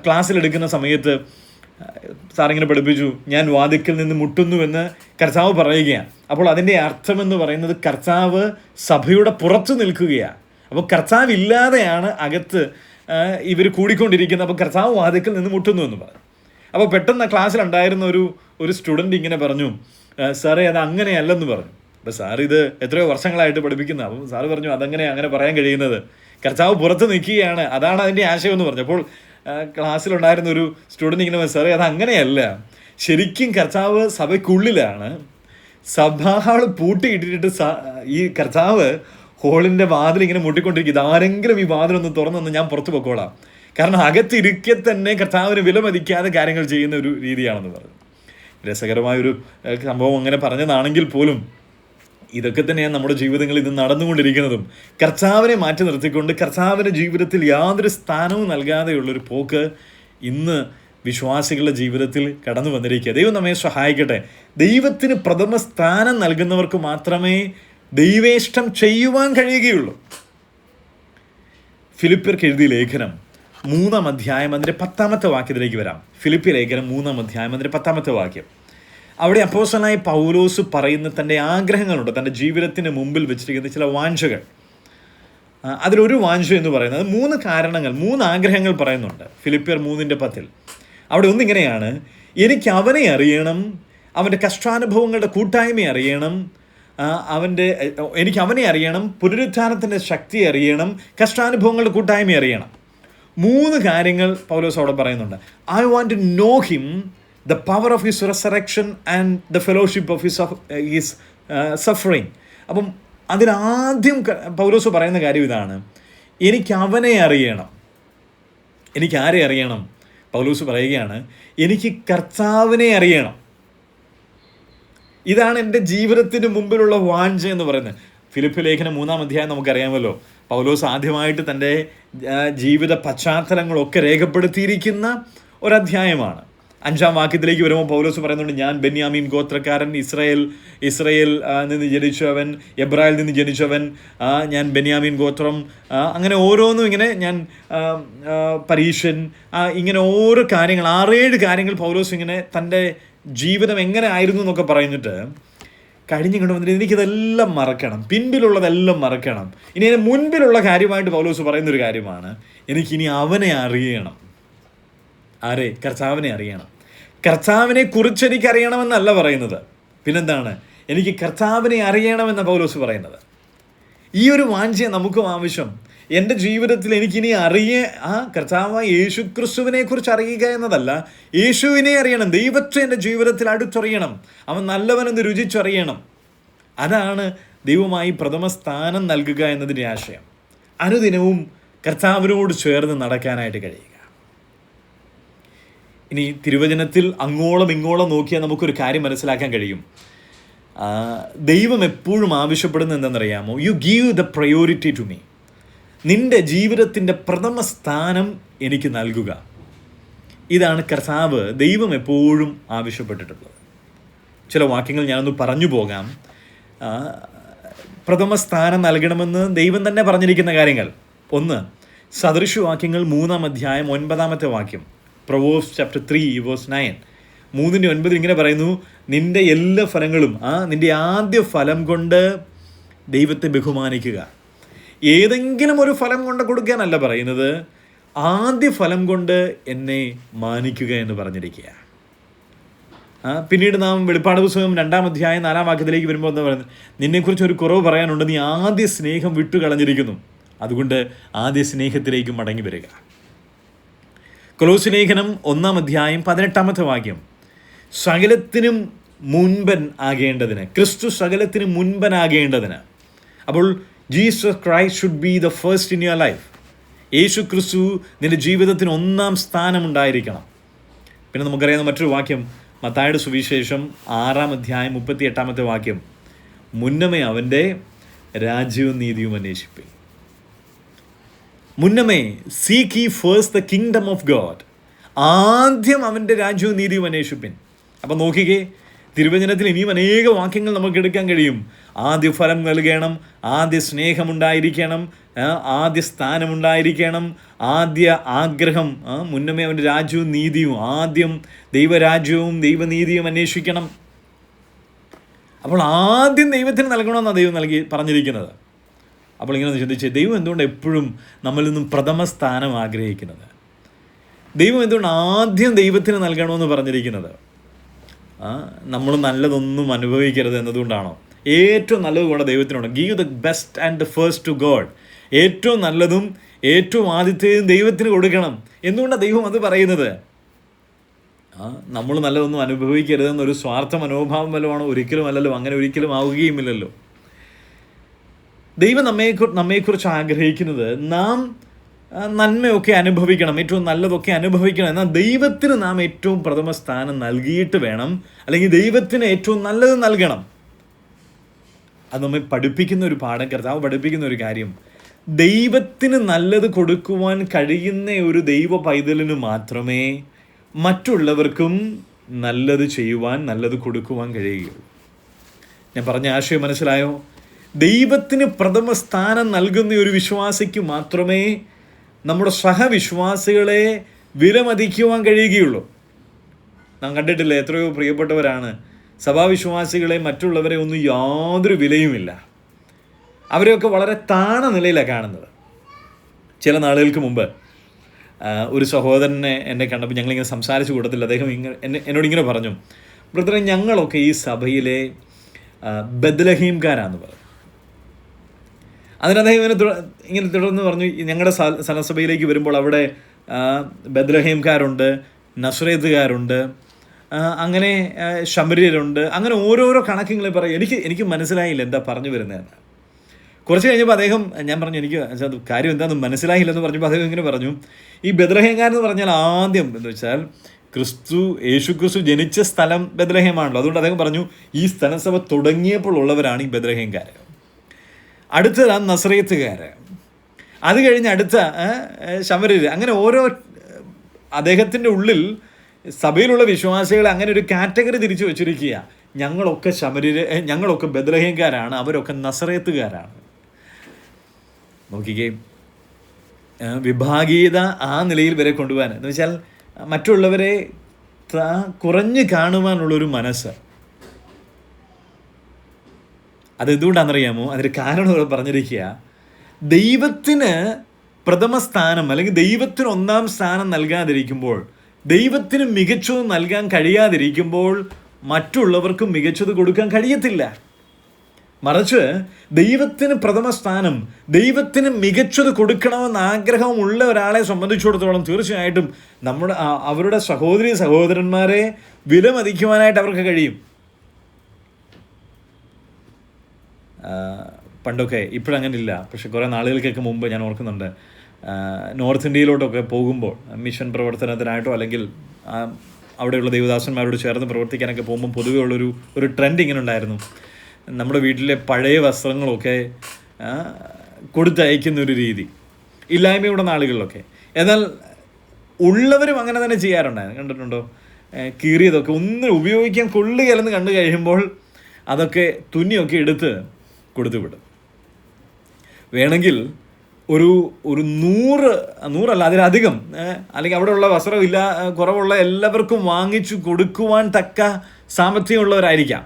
ക്ലാസ്സിലെടുക്കുന്ന സമയത്ത് സാറിങ്ങനെ പഠിപ്പിച്ചു, ഞാൻ വാതിൽക്കൽ നിന്ന് മുട്ടുന്നുവെന്ന് കർത്താവ് പറയുകയാണ്. അപ്പോൾ അതിൻ്റെ അർത്ഥമെന്ന് പറയുന്നത് കർത്താവ് സഭയുടെ പുറത്ത് നിൽക്കുകയാണ്. അപ്പോൾ കർത്താവ് ഇല്ലാതെയാണ് അകത്ത് ഇവർ കൂടിക്കൊണ്ടിരിക്കുന്നത്. അപ്പോൾ കർത്താവ് വാതിൽക്കൽ നിന്ന് മുട്ടുന്നു എന്ന് പറഞ്ഞു. അപ്പോൾ പെട്ടെന്ന് ക്ലാസ്സിലുണ്ടായിരുന്ന ഒരു സ്റ്റുഡൻറ്റ് ഇങ്ങനെ പറഞ്ഞു, സാറേ അത് അങ്ങനെയല്ലെന്ന് പറഞ്ഞു. അപ്പോൾ സാർ ഇത് എത്രയോ വർഷങ്ങളായിട്ട് പഠിപ്പിക്കുന്ന. അപ്പം സാറ് പറഞ്ഞു, അങ്ങനെ പറയാൻ കഴിയുന്നത്, കർത്താവ് പുറത്ത് നിൽക്കുകയാണ്, അതാണ് അതിൻ്റെ ആശയം എന്ന് പറഞ്ഞു. അപ്പോൾ ക്ലാസ്സിലുണ്ടായിരുന്ന ഒരു സ്റ്റുഡൻറ്റ് ഇങ്ങനെ, സാറേ അത് അങ്ങനെയല്ല, ശരിക്കും കർത്താവ് സഭയ്ക്കുള്ളിലാണ്, സഭാ ഹാൾ പൂട്ടിയിട്ടിട്ട് ഈ കർത്താവ് ഹോളിൻ്റെ വാതിൽ ഇങ്ങനെ മുട്ടിക്കൊണ്ടിരിക്കും. ഇതാരെങ്കിലും ഈ വാതിലൊന്ന് തുറന്നു ഞാൻ പുറത്ത് പൊക്കോളാം. കാരണം അകത്തിരിക്കെ തന്നെ കർത്താവിന് വിലമതിക്കാതെ കാര്യങ്ങൾ ചെയ്യുന്ന ഒരു രീതിയാണെന്ന് പറഞ്ഞു. രസകരമായൊരു സംഭവം അങ്ങനെ പറഞ്ഞതാണെങ്കിൽ പോലും ഇതൊക്കെ തന്നെയാണ് നമ്മുടെ ജീവിതങ്ങളിൽ ഇന്ന് നടന്നുകൊണ്ടിരിക്കുന്നതും. കർത്താവിനെ മാറ്റി നിർത്തിക്കൊണ്ട് കർത്താവിൻ്റെ ജീവിതത്തിൽ യാതൊരു സ്ഥാനവും നൽകാതെയുള്ളൊരു പോക്ക് ഇന്ന് വിശ്വാസികളുടെ ജീവിതത്തിൽ കടന്നു വന്നിരിക്കുക. ദൈവം നമ്മെ സഹായിക്കട്ടെ. ദൈവത്തിന് പ്രഥമ സ്ഥാനം നൽകുന്നവർക്ക് മാത്രമേ ദൈവേഷ്ടം ചെയ്യുവാൻ കഴിയുകയുള്ളൂ. ഫിലിപ്പിയർക്ക് എഴുതിയ ലേഖനം 3-ാം അധ്യായം അതിൻ്റെ 10-ാമത്തെ വാക്യത്തിലേക്ക് വരാം. ഫിലിപ്പിയ ലേഖനം 3-ാം അധ്യായം അതിൻ്റെ 10-ാമത്തെ വാക്യം. അവിടെ അപ്പോസ്തലനായ പൗലോസ് പറയുന്ന തൻ്റെ ആഗ്രഹങ്ങളുണ്ട്, തൻ്റെ ജീവിതത്തിന് മുമ്പിൽ വെച്ചിരിക്കുന്ന ചില വാഞ്ചകൾ. അതിലൊരു വാഞ്ച എന്ന് പറയുന്നത് 3 കാരണങ്ങൾ, 3 ആഗ്രഹങ്ങൾ പറയുന്നുണ്ട് ഫിലിപ്പിയർ 3:10. അവിടെ ഒന്നിങ്ങനെയാണ്: എനിക്ക് അവനെ അറിയണം, അവൻ്റെ കഷ്ടാനുഭവങ്ങളുടെ കൂട്ടായ്മ അറിയണം, എനിക്ക് അവനെ അറിയണം, പുനരുത്ഥാനത്തിൻ്റെ ശക്തി അറിയണം, കഷ്ടാനുഭവങ്ങളുടെ കൂട്ടായ്മ അറിയണം. 3 കാര്യങ്ങൾ പൗലോസ് അവിടെ പറയുന്നുണ്ട്. I want to know him, the power of his resurrection and the fellowship of his suffering. അപ്പം അതിലാദ്യം പൗലോസ് പറയുന്ന കാര്യം ഇതാണ്: എനിക്ക് അവനെ അറിയണം. എനിക്ക് ആരെ അറിയണം? പൗലോസ് പറയുകയാണ്, എനിക്ക് കർത്താവിനെ അറിയണം. ഇതാണ് എൻ്റെ ജീവിതത്തിന് മുമ്പിലുള്ള വാഞ്ച എന്ന് പറയുന്നത്. ഫിലിപ്പ് ലേഖനം 3-ാം അധ്യായം നമുക്കറിയാമല്ലോ. പൗലോസ് ആദ്യമായിട്ട് തൻ്റെ ജീവിത പശ്ചാത്തലങ്ങളൊക്കെ രേഖപ്പെടുത്തിയിരിക്കുന്ന ഒരധ്യായമാണ്. 5-ാം വാക്യത്തിലേക്ക് വരുമ്പോൾ പൗലോസ് പറയുന്നുണ്ട്, ഞാൻ ബെന്യാമീൻ ഗോത്രക്കാരൻ, ഇസ്രയേൽ നിന്ന് ജനിച്ചവൻ, എബ്രായിൽ നിന്ന് ജനിച്ചവൻ, ഞാൻ ബെന്യാമീൻ ഗോത്രം, അങ്ങനെ ഓരോന്നും ഇങ്ങനെ ഞാൻ പരീശൻ, ഇങ്ങനെ ഓരോ കാര്യങ്ങൾ 6-7 കാര്യങ്ങൾ പൗലോസ് ഇങ്ങനെ തൻ്റെ ജീവിതം എങ്ങനെ ആയിരുന്നു എന്നൊക്കെ പറഞ്ഞിട്ട് കഴിഞ്ഞു കൊണ്ട് വന്നിട്ട് എനിക്കിതെല്ലാം മറക്കണം, പിൻപിലുള്ളതെല്ലാം മറക്കണം. ഇനി അതിന് മുൻപിലുള്ള കാര്യമായിട്ട് പൗലോസ് പറയുന്നൊരു കാര്യമാണ്, എനിക്കിനി അവനെ അറിയണം. ആരെ? കർത്താവിനെ അറിയണം. കർത്താവിനെ കുറിച്ച് എനിക്ക് അറിയണമെന്നല്ല പറയുന്നത്, പിന്നെന്താണ്? എനിക്ക് കർത്താവിനെ അറിയണമെന്ന പൗലോസ് പറയുന്നത്. ഈ ഒരു വാഞ്ച നമുക്കും ആവശ്യം. എൻ്റെ ജീവിതത്തിൽ എനിക്കിനി കർത്താവായ യേശു ക്രിസ്തുവിനെ കുറിച്ച് അറിയുക എന്നതല്ല, യേശുവിനെ അറിയണം, ദൈവത്തെ എൻ്റെ ജീവിതത്തിൽ അടുത്തറിയണം, അവൻ നല്ലവനെന്ന് രുചിച്ചറിയണം. അതാണ് ദൈവമായി പ്രഥമ സ്ഥാനം നൽകുക എന്നതിൻ്റെ ആശയം. അനുദിനവും കർത്താവിനോട് ചേർന്ന് നടക്കാനായിട്ട് കഴിയുക. ഇനി തിരുവചനത്തിൽ അങ്ങോളം ഇങ്ങോളം നോക്കിയാൽ നമുക്കൊരു കാര്യം മനസ്സിലാക്കാൻ കഴിയും. ദൈവം എപ്പോഴും ആവശ്യപ്പെടുന്നത് എന്തെന്നറിയാമോ? You give the priority to me. നിൻ്റെ ജീവിതത്തിൻ്റെ പ്രഥമ സ്ഥാനം എനിക്ക് നൽകുക. ഇതാണ് കർത്താവ്, ദൈവം എപ്പോഴും ആവശ്യപ്പെട്ടിട്ടുള്ളത്. ചില വാക്യങ്ങൾ ഞാനൊന്ന് പറഞ്ഞു പോകാം. പ്രഥമ സ്ഥാനം നൽകണമെന്ന് ദൈവം തന്നെ പറഞ്ഞിരിക്കുന്ന കാര്യങ്ങൾ. 1, സദൃശവാക്യങ്ങൾ 3-ാം അധ്യായം 9-ാമത്തെ വാക്യം. പ്രൊവേർബ്സ് ചാപ്റ്റർ 3:9. 3:9 ഇങ്ങനെ പറയുന്നു: നിൻ്റെ എല്ലാ ഫലങ്ങളും, നിൻ്റെ ആദ്യ ഫലം കൊണ്ട് ദൈവത്തെ ബഹുമാനിക്കുക. ഏതെങ്കിലും ഒരു ഫലം കൊണ്ട് കൊടുക്കാനല്ല പറയുന്നത്, ആദ്യ ഫലം കൊണ്ട് എന്നെ മാനിക്കുക എന്ന് പറഞ്ഞിരിക്കുക. പിന്നീട് നാം വെളിപ്പാട് പുസ്തകം 2-ാം അധ്യായം 4-ാം വാക്യത്തിലേക്ക് വരുമ്പോൾ എന്താ പറയുന്നത്? നിന്നെക്കുറിച്ച് ഒരു കുറവ് പറയാനുണ്ട്, നീ ആദ്യ സ്നേഹം വിട്ടുകളഞ്ഞിരിക്കുന്നു, അതുകൊണ്ട് ആദ്യ സ്നേഹത്തിലേക്ക് മടങ്ങി വരിക. കൊലോസ്യ ലേഖനം 1-ാം അധ്യായം 18-ാമത്തെ വാക്യം. സകലത്തിനും മുൻപൻ ആകേണ്ടതിന്, ക്രിസ്തു സകലത്തിനും മുൻപനാകേണ്ടതിന്. അപ്പോൾ Jesus Christ should be the first in your life. യേശു ക്രിസ്തു നിൻ്റെ ജീവിതത്തിന് 1-ാം സ്ഥാനമുണ്ടായിരിക്കണം. പിന്നെ നമുക്കറിയാവുന്ന മറ്റൊരു വാക്യം, മത്തായിയുടെ സുവിശേഷം 6-ാം അധ്യായം 38-ാമത്തെ വാക്യം. മുന്നമേ അവൻ്റെ രാജ്യവും നീതിയും അന്വേഷിപ്പിൻ. മുന്നമേ seek ye first the kingdom of God. ആദ്യം അവൻ്റെ രാജ്യവും നീതിയും അന്വേഷിപ്പിൻ. അപ്പം നോക്കിക്കേ, തിരുവചനത്തിൽ ഇനിയും അനേക വാക്യങ്ങൾ നമുക്ക് എടുക്കാൻ കഴിയും. ആദ്യ ഫലം നൽകണം, ആദ്യ സ്നേഹമുണ്ടായിരിക്കണം, ആദ്യ സ്ഥാനമുണ്ടായിരിക്കണം, ആദ്യ ആഗ്രഹം, മുന്നമേ അവൻ്റെ രാജ്യവും നീതിയും, ആദ്യം ദൈവരാജ്യവും ദൈവനീതിയും അന്വേഷിക്കണം. അപ്പോൾ ആദ്യം ദൈവത്തിന് നൽകണമെന്നാണ് ദൈവം പറഞ്ഞിരിക്കുന്നത്. അപ്പോൾ ഇങ്ങനെ ചിന്തിച്ച്, ദൈവം എന്തുകൊണ്ട് എപ്പോഴും നമ്മളിൽ നിന്നും പ്രഥമ സ്ഥാനം ആഗ്രഹിക്കുന്നത്? ദൈവം എന്തുകൊണ്ട് ആദ്യം ദൈവത്തിന് നൽകണമെന്ന് പറഞ്ഞിരിക്കുന്നത്? നമ്മൾ നല്ലതൊന്നും അനുഭവിക്കരുത് എന്നതുകൊണ്ടാണോ? ഏറ്റവും നല്ലത് കൊണ്ട് ദൈവത്തിനുണ്ട്. Give the best and the first to God. ഏറ്റവും നല്ലതും ഏറ്റവും ആദ്യത്തേതും ദൈവത്തിന് കൊടുക്കണം. എന്തുകൊണ്ടാണ് ദൈവം അത് പറയുന്നത്? നമ്മൾ നല്ലതൊന്നും അനുഭവിക്കരുതെന്നൊരു സ്വാർത്ഥ മനോഭാവം വല്ലതുമാണോ? ഒരിക്കലും അല്ലല്ലോ. അങ്ങനെ ഒരിക്കലും ആവുകയുമില്ലല്ലോ. ദൈവം നമ്മെക്കുറിച്ച് ആഗ്രഹിക്കുന്നത് നാം നന്മയൊക്കെ അനുഭവിക്കണം, ഏറ്റവും നല്ലതൊക്കെ അനുഭവിക്കണം. എന്നാൽ ദൈവത്തിന് നാം ഏറ്റവും പ്രഥമ സ്ഥാനം നൽകിയിട്ട് വേണം, അല്ലെങ്കിൽ ദൈവത്തിന് ഏറ്റവും നല്ലത് നൽകണം. അത് നമ്മെ പഠിപ്പിക്കുന്ന ഒരു പാഠം, കർത്താവ് പഠിപ്പിക്കുന്ന ഒരു കാര്യം, ദൈവത്തിന് നല്ലത് കൊടുക്കുവാൻ കഴിയുന്ന ഒരു ദൈവ പൈതലിന് മാത്രമേ മറ്റുള്ളവർക്കും നല്ലത് ചെയ്യുവാൻ, നല്ലത് കൊടുക്കുവാൻ കഴിയുകയുള്ളൂ. ഞാൻ പറഞ്ഞ ആശയം മനസ്സിലായോ? ദൈവത്തിന് പ്രഥമ സ്ഥാനം നൽകുന്ന ഒരു വിശ്വാസിക്ക് മാത്രമേ നമ്മുടെ സഹവിശ്വാസികളെ വിലമതിക്കുവാൻ കഴിയുകയുള്ളൂ. നാം കണ്ടിട്ടില്ല, എത്രയോ പ്രിയപ്പെട്ടവരാണ് സഭാവിശ്വാസികളെ, മറ്റുള്ളവരെ ഒന്നും യാതൊരു വിലയുമില്ല, അവരെയൊക്കെ വളരെ താണ നിലയിലാണ് കാണുന്നത്. ചില നാളുകൾക്ക് മുമ്പ് ഒരു സഹോദരനെ എന്നെ കണ്ടപ്പോൾ ഞങ്ങളിങ്ങനെ സംസാരിച്ച് കൂടത്തിൽ അദ്ദേഹം എന്നോടിങ്ങനെ പറഞ്ഞു, ബ്രദറെ, ഞങ്ങളൊക്കെ ഈ സഭയിലെ ബത്ലഹീംകാരാന്ന് പറഞ്ഞു. അതിന് അദ്ദേഹം ഇങ്ങനെ തുടർന്ന് പറഞ്ഞു, ഞങ്ങളുടെ സനസഭയിലേക്ക് വരുമ്പോൾ അവിടെ ബത്ലഹീംകാരുണ്ട്, നസ്രേത്തുകാരുണ്ട്, അങ്ങനെ ശമര്യരുണ്ട്, അങ്ങനെ ഓരോരോ കണക്കുകളെ പറയും. എനിക്ക് മനസ്സിലായില്ല എന്താ പറഞ്ഞു വരുന്നതെന്ന്. കുറച്ച് കഴിഞ്ഞപ്പോൾ അദ്ദേഹം, ഞാൻ പറഞ്ഞു എനിക്ക് കാര്യം എന്താണെന്ന് മനസ്സിലായില്ലെന്ന് പറഞ്ഞപ്പോൾ അദ്ദേഹം ഇങ്ങനെ പറഞ്ഞു, ഈ ബത്ലഹേംകാരെന്ന് പറഞ്ഞാൽ ആദ്യം എന്ന് വെച്ചാൽ യേശു ക്രിസ്തു ജനിച്ച സ്ഥലം ബത്ലഹേമാണല്ലോ. അതുകൊണ്ട് അദ്ദേഹം പറഞ്ഞു ഈ സ്ഥലസഭ തുടങ്ങിയപ്പോൾ ഉള്ളവരാണ് ഈ ബത്ലഹേംകാർ. അടുത്തതാണ് നസ്രേത്തുകാർ, അത് കഴിഞ്ഞ് അടുത്ത ശമര്യർ. അങ്ങനെ ഓരോ അദ്ദേഹത്തിൻ്റെ ഉള്ളിൽ സഭയിലുള്ള വിശ്വാസികളെ അങ്ങനെ ഒരു കാറ്റഗറി തിരിച്ചു വെച്ചിരിക്കുക. ഞങ്ങളൊക്കെ ശമര്യർ, ഞങ്ങളൊക്കെ ബത്ലഹേംകാരാണ്, അവരൊക്കെ നസ്രേത്തുകാരാണ്. നോക്കിക്കേ, വിഭാഗീയത ആ നിലയിൽ വരെ കൊണ്ടുപോകാൻ, എന്ന് വെച്ചാൽ മറ്റുള്ളവരെ കുറഞ്ഞു കാണുവാനുള്ളൊരു മനസ്സ്. അതെന്തുകൊണ്ടാണെന്നറിയാമോ? അതിന് കാരണം ഇവിടെ പറഞ്ഞിരിക്കുക, ദൈവത്തിന് പ്രഥമ സ്ഥാനം അല്ലെങ്കിൽ ദൈവത്തിന് ഒന്നാം സ്ഥാനം നൽകാതിരിക്കുമ്പോൾ, ദൈവത്തിന് മികച്ചത് നൽകാൻ കഴിയാതിരിക്കുമ്പോൾ മറ്റുള്ളവർക്കും മികച്ചത് കൊടുക്കാൻ കഴിയത്തില്ല. മറിച്ച് ദൈവത്തിന് പ്രഥമ സ്ഥാനം, ദൈവത്തിന് മികച്ചത് കൊടുക്കണമെന്ന് ആഗ്രഹമുള്ള ഒരാളെ സംബന്ധിച്ചിടത്തോളം തീർച്ചയായിട്ടും അവരുടെ സഹോദരി സഹോദരന്മാരെ വിലമതിക്കുവാനായിട്ട് അവർക്ക് കഴിയും. പണ്ടൊക്കെ, ഇപ്പോഴങ്ങനെ ഇല്ല, പക്ഷെ കുറേ നാളുകൾക്കൊക്കെ മുമ്പ് ഞാൻ ഓർക്കുന്നുണ്ട്, നോർത്ത് ഇന്ത്യയിലോട്ടൊക്കെ പോകുമ്പോൾ മിഷൻ പ്രവർത്തനത്തിനായിട്ടോ അല്ലെങ്കിൽ അവിടെയുള്ള ദൈവദാസന്മാരോട് ചേർന്ന് പ്രവർത്തിക്കാനൊക്കെ പോകുമ്പോൾ പൊതുവെ ഉള്ളൊരു ട്രെൻഡ് ഇങ്ങനെ ഉണ്ടായിരുന്നു. നമ്മുടെ വീട്ടിലെ പഴയ വസ്ത്രങ്ങളൊക്കെ കൊടുത്തയക്കുന്ന ഒരു രീതി, ഇല്ലായ്മയുടെ നാളുകളിലൊക്കെ. എന്നാൽ ഉള്ളവരും അങ്ങനെ തന്നെ ചെയ്യാറുണ്ടായിരുന്നു, കണ്ടിട്ടുണ്ടോ? കീറിയതൊക്കെ ഒന്നും ഉപയോഗിക്കാൻ കൊള്ളുകയല്ലെന്ന് കണ്ടു കഴിയുമ്പോൾ അതൊക്കെ തുന്നിയൊക്കെ എടുത്ത് കൊടുത്തു വിടും. വേണമെങ്കിൽ ഒരു 100 അതിലധികം അല്ലെങ്കിൽ അവിടെയുള്ള വസ്ത്രമില്ല കുറവുള്ള എല്ലാവർക്കും വാങ്ങിച്ചു കൊടുക്കുവാൻ തക്ക സാമ്പത്തികമുള്ളവരായിരിക്കാം,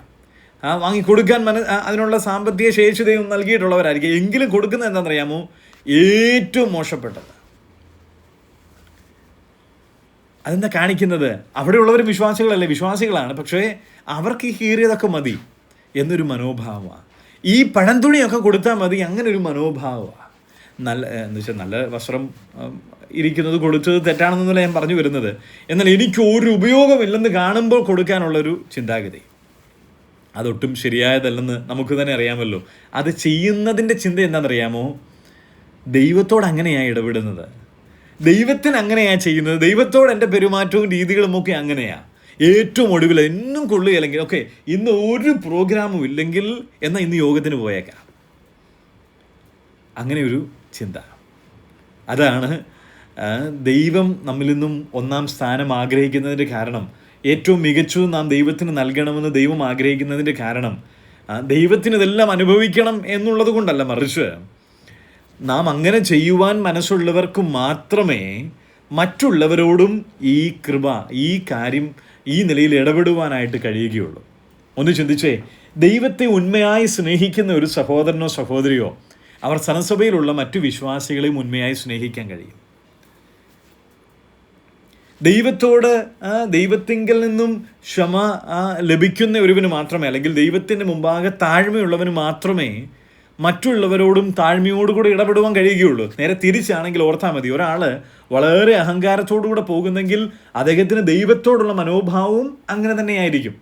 വാങ്ങിക്കൊടുക്കാൻ അതിനുള്ള സാമ്പത്തിക ശേഷിതയും നൽകിയിട്ടുള്ളവരായിരിക്കും. എങ്കിലും കൊടുക്കുന്നത് എന്താണെന്നറിയാമോ? ഏറ്റവും മോശപ്പെട്ടത്. അതെന്താ കാണിക്കുന്നത്? അവിടെയുള്ളവർ വിശ്വാസികളാണ്, പക്ഷേ അവർക്ക് ഈ കീറിയതൊക്കെ മതി എന്നൊരു മനോഭാവമാണ്. ഈ പഴംതുണിയൊക്കെ കൊടുത്താൽ മതി, അങ്ങനെ ഒരു മനോഭാവമാണ്. എന്ന് വെച്ചാൽ നല്ല വസ്ത്രം ഇരിക്കുന്നത് കൊടുത്തത് തെറ്റാണെന്നല്ല ഞാൻ പറഞ്ഞു വരുന്നത്. എന്നാൽ എനിക്ക് ഒരു ഉപയോഗമില്ലെന്ന് കാണുമ്പോൾ കൊടുക്കാനുള്ളൊരു ചിന്താഗതി, അതൊട്ടും ശരിയായതല്ലെന്ന് നമുക്ക് തന്നെ അറിയാമല്ലോ. അത് ചെയ്യുന്നതിൻ്റെ ചിന്ത എന്താണെന്നറിയാമോ? ദൈവത്തോട് അങ്ങനെയാണ് ഇടപെടുന്നത്, ദൈവത്തിന് അങ്ങനെയാണ് ചെയ്യുന്നത്, ദൈവത്തോട് എൻ്റെ പെരുമാറ്റവും രീതികളുമൊക്കെ അങ്ങനെയാണ്. ഏറ്റവും ഒടുവിൽ എന്നും കൊള്ളുകയില്ലെങ്കിൽ ഓക്കെ, ഇന്ന് ഒരു പ്രോഗ്രാമും ഇല്ലെങ്കിൽ എന്നാൽ ഇന്ന് യോഗത്തിന് പോയേക്കാം, അങ്ങനെ ഒരു ചിന്ത. അതാണ് ദൈവം നമ്മിൽ നിന്നും ഒന്നാം സ്ഥാനം ആഗ്രഹിക്കുന്നതിൻ്റെ കാരണം. ഏറ്റവും മികച്ചത് നാം ദൈവത്തിന് നൽകണമെന്ന് ദൈവം ആഗ്രഹിക്കുന്നതിൻ്റെ കാരണം ദൈവത്തിന് ഇതെല്ലാം അനുഭവിക്കണം എന്നുള്ളത് കൊണ്ടല്ല, മറിച്ച് നാം അങ്ങനെ ചെയ്യുവാൻ മനസ്സുള്ളവർക്ക് മാത്രമേ മറ്റുള്ളവരോടും ഈ കൃപ, ഈ കാര്യം, ഈ നിലയിൽ ഇടപെടുവാനായിട്ട് കഴിയുകയുള്ളൂ. ഒന്ന് ചിന്തിച്ചേ, ദൈവത്തെ ഉണ്മയായി സ്നേഹിക്കുന്ന ഒരു സഹോദരനോ സഹോദരിയോ അവർ സനസഭയിലുള്ള മറ്റു വിശ്വാസികളെയും ഉണ്മയായി സ്നേഹിക്കാൻ കഴിയും. ദൈവത്തോട് ദൈവത്തിങ്കിൽ നിന്നും ക്ഷമ ലഭിക്കുന്ന ഒരുവന് മാത്രമേ, അല്ലെങ്കിൽ ദൈവത്തിൻ്റെ മുമ്പാകെ താഴ്മയുള്ളവന് മാത്രമേ മറ്റുള്ളവരോടും താഴ്മയോടുകൂടി ഇടപെടുവാൻ കഴിയുകയുള്ളൂ. നേരെ തിരിച്ചാണെങ്കിൽ ഓർത്താൽ മതി, ഒരാൾ വളരെ അഹങ്കാരത്തോടുകൂടെ പോകുന്നെങ്കിൽ അദ്ദേഹത്തിന് ദൈവത്തോടുള്ള മനോഭാവവും അങ്ങനെ തന്നെയായിരിക്കും.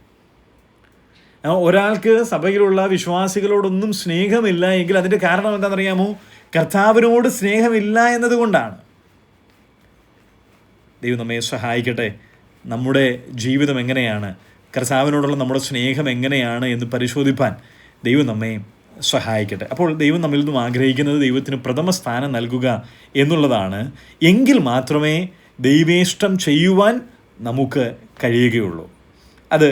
ഒരാൾക്ക് സഭയിലുള്ള വിശ്വാസികളോടൊന്നും സ്നേഹമില്ല എങ്കിൽ അതിൻ്റെ കാരണം എന്താണെന്നറിയാമോ? കർത്താവിനോട് സ്നേഹമില്ല എന്നതുകൊണ്ടാണ്. ദൈവം നമ്മെ സഹായിക്കട്ടെ. നമ്മുടെ ജീവിതം എങ്ങനെയാണ്, കർത്താവിനോടുള്ള നമ്മുടെ സ്നേഹം എങ്ങനെയാണ് എന്ന് പരിശോധിപ്പാൻ ദൈവം നമ്മെ സഹായിക്കട്ടെ. അപ്പോൾ ദൈവം നമ്മിൽ നിന്നും ആഗ്രഹിക്കുന്നത് ദൈവത്തിന് പ്രഥമ സ്ഥാനം നൽകുക എന്നുള്ളതാണ്. എങ്കിൽ മാത്രമേ ദൈവേഷ്ടം ചെയ്യുവാൻ നമുക്ക് കഴിയുകയുള്ളൂ. അത്